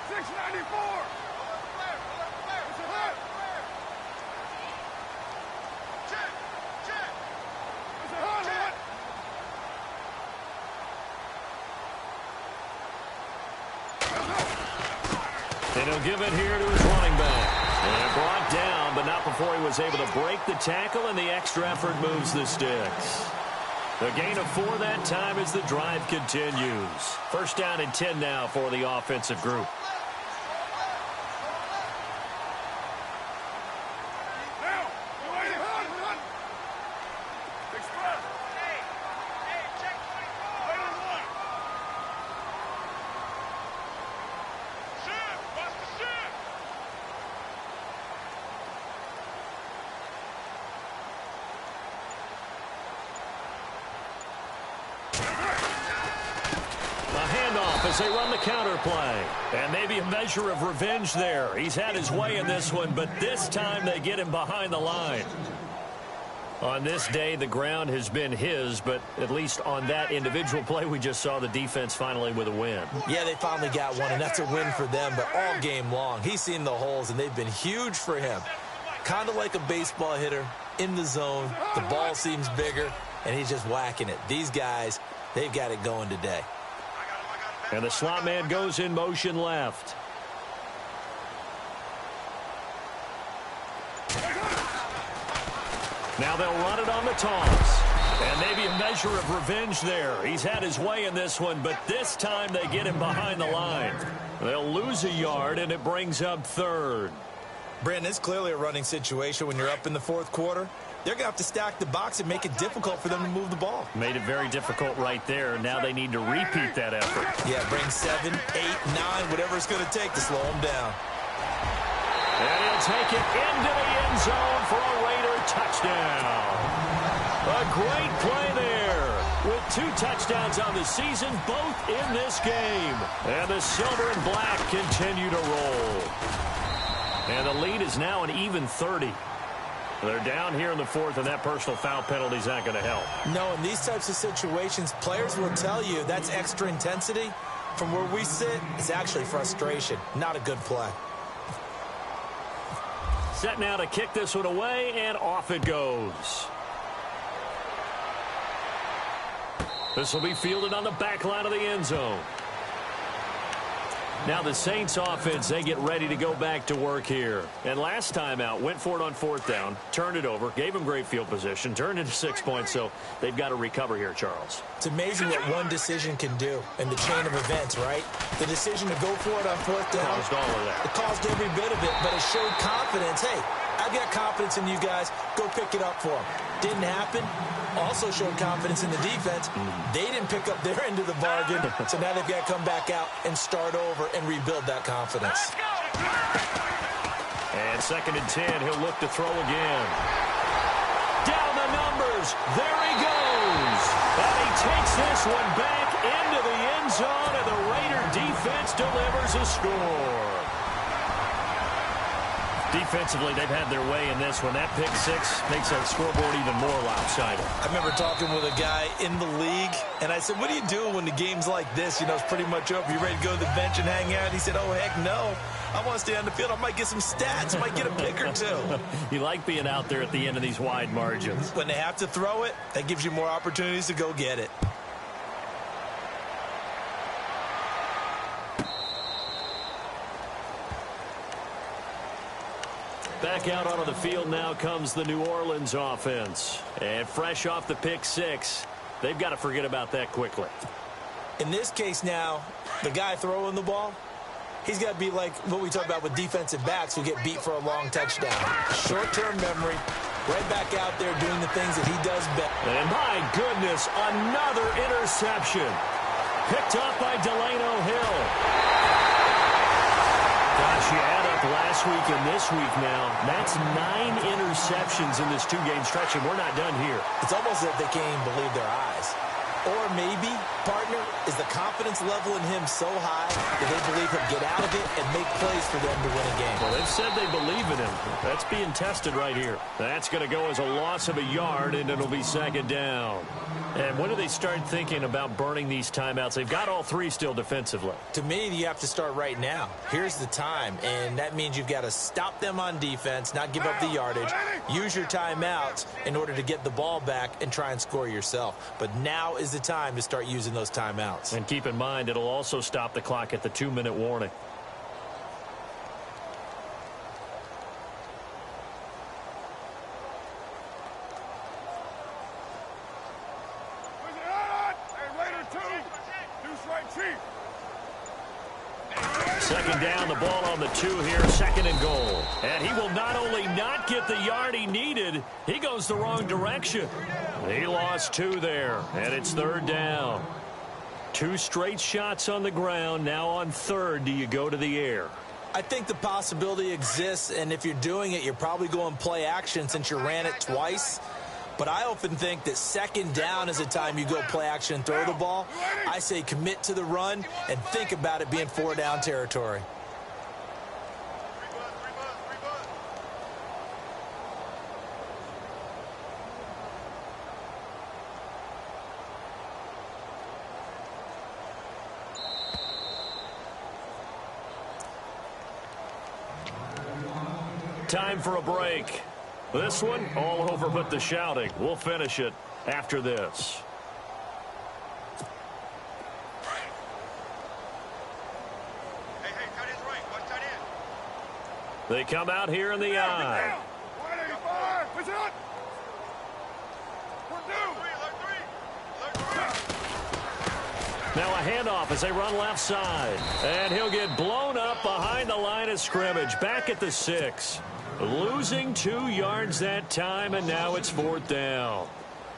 694. And he'll give it here to his running back. And brought down, but not before he was able to break the tackle, and the extra effort moves the sticks. The gain of 4 that time as the drive continues. First down and 10 now for the offensive group. As they run the counter play. And maybe a measure of revenge there. He's had his way in this one, but this time they get him behind the line. On this day, the ground has been his, but at least on that individual play, we just saw the defense finally with a win. Yeah, they finally got one, and that's a win for them, but all game long, he's seen the holes, and they've been huge for him. Kind of like a baseball hitter in the zone. The ball seems bigger, and he's just whacking it. These guys, they've got it going today. And the slot man goes in motion left. Now they'll run it on the toss. And maybe a measure of revenge there. He's had his way in this one, but this time they get him behind the line. They'll lose a yard, and it brings up 3rd. Brandon, it's clearly a running situation when you're up in the 4th quarter. They're going to have to stack the box and make it difficult for them to move the ball. Made it very difficult right there. Now they need to repeat that effort. Yeah, bring 7, 8, 9, whatever it's going to take to slow them down. And he'll take it into the end zone for a Raider touchdown. A great play there. With 2 touchdowns on the season, both in this game. And the silver and black continue to roll. And the lead is now an even 30. They're down here in the 4th, and that personal foul penalty is not going to help. No, in these types of situations, players will tell you that's extra intensity. From where we sit, it's actually frustration. Not a good play. Set now to kick this one away, and off it goes. This will be fielded on the back line of the end zone. Now the Saints offense, they get ready to go back to work here. And last time out, went for it on 4th down, turned it over, gave them great field position, turned into 6 points, so they've got to recover here, Charles. It's amazing what one decision can do in the chain of events, right? The decision to go for it on 4th down. Caused all of that. It caused every bit of it, but it showed confidence. Hey, I've got confidence in you guys. Go pick it up for them. Didn't happen. Also showed confidence in the defense. They didn't pick up their end of the bargain, so now they've got to come back out and start over and rebuild that confidence. And 2nd and 10, he'll look to throw again. Down the numbers. There he goes. And he takes this one back into the end zone, and the Raider defense delivers to score. Defensively, they've had their way in this one. That pick six makes that scoreboard even more lopsided. I remember talking with a guy in the league, and I said, what do you do when the game's like this? You know, it's pretty much over. You ready to go to the bench and hang out? He said, oh, heck no. I want to stay on the field. I might get some stats. I might get a pick or two. You like being out there at the end of these wide margins. When they have to throw it, that gives you more opportunities to go get it. Back out onto the field now comes the New Orleans offense. And fresh off the pick six, they've got to forget about that quickly. In this case now, the guy throwing the ball, he's got to be like what we talk about with defensive backs who get beat for a long touchdown. Short-term memory, right back out there doing the things that he does best. And my goodness, another interception. Picked up by Delano Hill. Gosh, you add up last week and this week now. That's 9 interceptions in this two-game stretch, and we're not done here. It's almost as if they can't even believe their eyes. Or maybe, partner, is the confidence level in him so high that they believe he'll get out of it and make plays for them to win a game. Well, they've said they believe in him. That's being tested right here. That's going to go as a loss of a yard, and it'll be second down. And when do they start thinking about burning these timeouts? They've got all three still defensively. To me, you have to start right now. Here's the time, and that means you've got to stop them on defense, not give up the yardage, use your timeouts in order to get the ball back and try and score yourself. But now is the time to start using those timeouts. And keep in mind, it'll also stop the clock at the 2-minute warning. Second down, the ball on the 2 here, second and goal. And he will not only not get the yard he needed, he goes the wrong direction. He lost 2 there, and it's third down. 2 straight shots on the ground. Now on third, do you go to the air? I think the possibility exists, and if you're doing it, you're probably going play action since you ran it twice. But I often think that second down is the time you go play action and throw the ball. I say commit to the run and think about it being 4-down territory. Time for a break. This one, all over but the shouting. We'll finish it after this. Hey, tight end's right. Watch tight end. They come out here in the eye. 185. Push it up. We're due. Now a handoff as they run left side. And he'll get blown up behind the line of scrimmage. Back at the 6. Losing 2 yards that time, and now it's 4th down.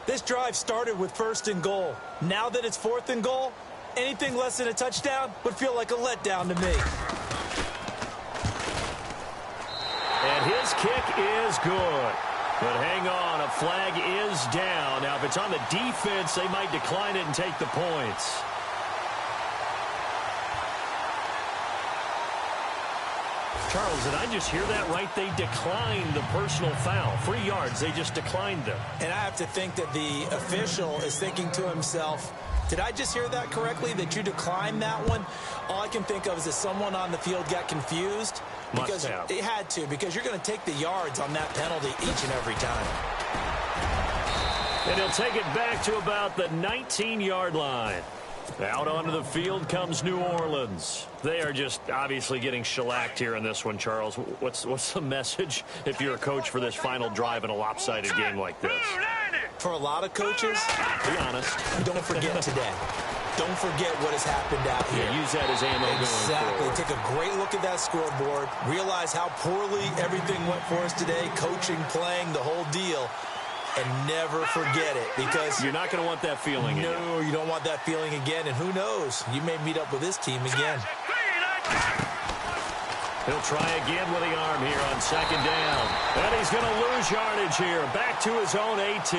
This drive started with 1st and goal. Now that it's 4th and goal, anything less than a touchdown would feel like a letdown to me. And his kick is good. But hang on, a flag is down. Now, if it's on the defense, they might decline it and take the points. Charles, did I just hear that right? They declined the personal foul. 3 yards, they just declined them. And I have to think that the official is thinking to himself, did I just hear that correctly, that you declined that one? All I can think of is that someone on the field got confused. Because it had to, because you're going to take the yards on that penalty each and every time. And he'll take it back to about the 19-yard line. Out onto the field comes New Orleans. They are just obviously getting shellacked here in this one, Charles. What's the message if you're a coach for this final drive in a lopsided game like this? For a lot of coaches, be honest, don't forget today. Don't forget what has happened out here. Yeah, use that as ammo going forward. Take a great look at that scoreboard. Realize how poorly everything went for us today. Coaching, playing, the whole deal. And never forget it, because you're not going to want that feeling again. No, you don't want that feeling again. And who knows? You may meet up with this team again. He'll try again with the arm here on second down. And he's going to lose yardage here. Back to his own 18.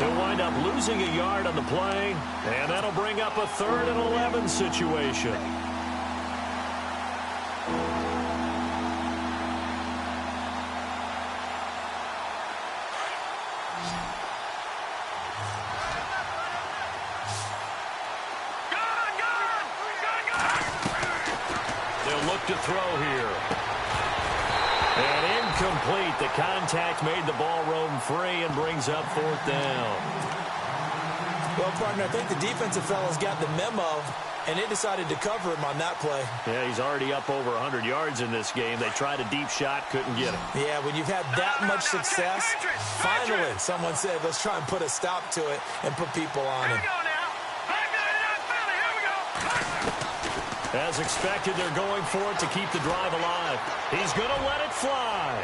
He'll wind up losing a yard on the play. And that'll bring up a 3rd and 11 situation. They'll look to throw here. And incomplete. The contact made the ball roam free and brings up 4th down. Well, partner, I think the defensive fellas got the memo, and they decided to cover him on that play. Yeah, he's already up over 100 yards in this game. They tried a deep shot, couldn't get him. Yeah, when you've had that much success, finally someone said, let's try and put a stop to it and put people on him. As expected, they're going for it to keep the drive alive. He's going to let it fly.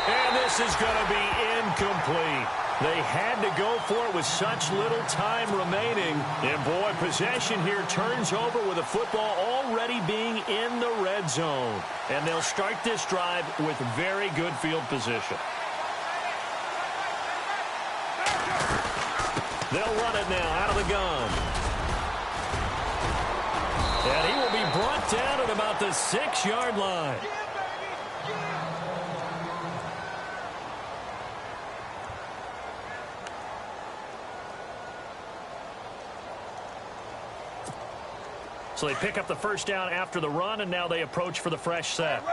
And this is going to be incomplete. They had to go for it with such little time remaining. And, boy, possession here turns over with the football already being in the red zone. And they'll start this drive with very good field position. They'll run it now out of the gun. And he will be brought down at about the 6-yard line. So they pick up the first down after the run, and now they approach for the fresh set.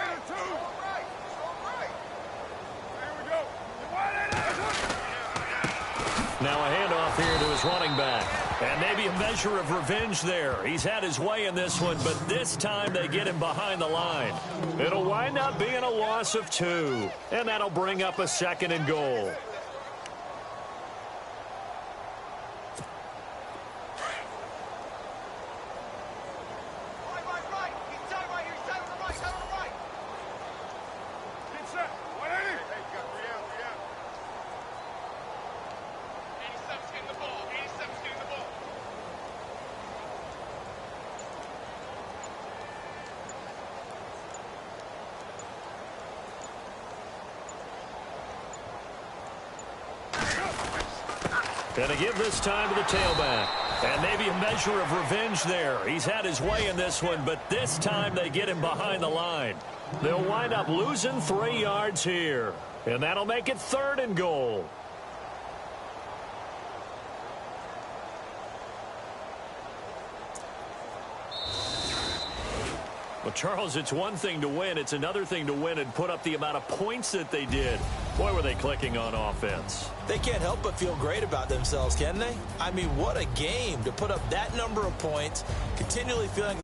Now a handoff here to his running back. And maybe a measure of revenge there. He's had his way in this one, but this time they get him behind the line. It'll wind up being a loss of 2. And that'll bring up a 2nd and goal. Going to give this time to the tailback. And maybe a measure of revenge there. He's had his way in this one, but this time they get him behind the line. They'll wind up losing 3 yards here. And that'll make it 3rd and goal. Well, Charles, it's one thing to win. It's another thing to win and put up the amount of points that they did. Boy, were they clicking on offense. They can't help but feel great about themselves, can they? I mean, what a game to put up that number of points, continually feeling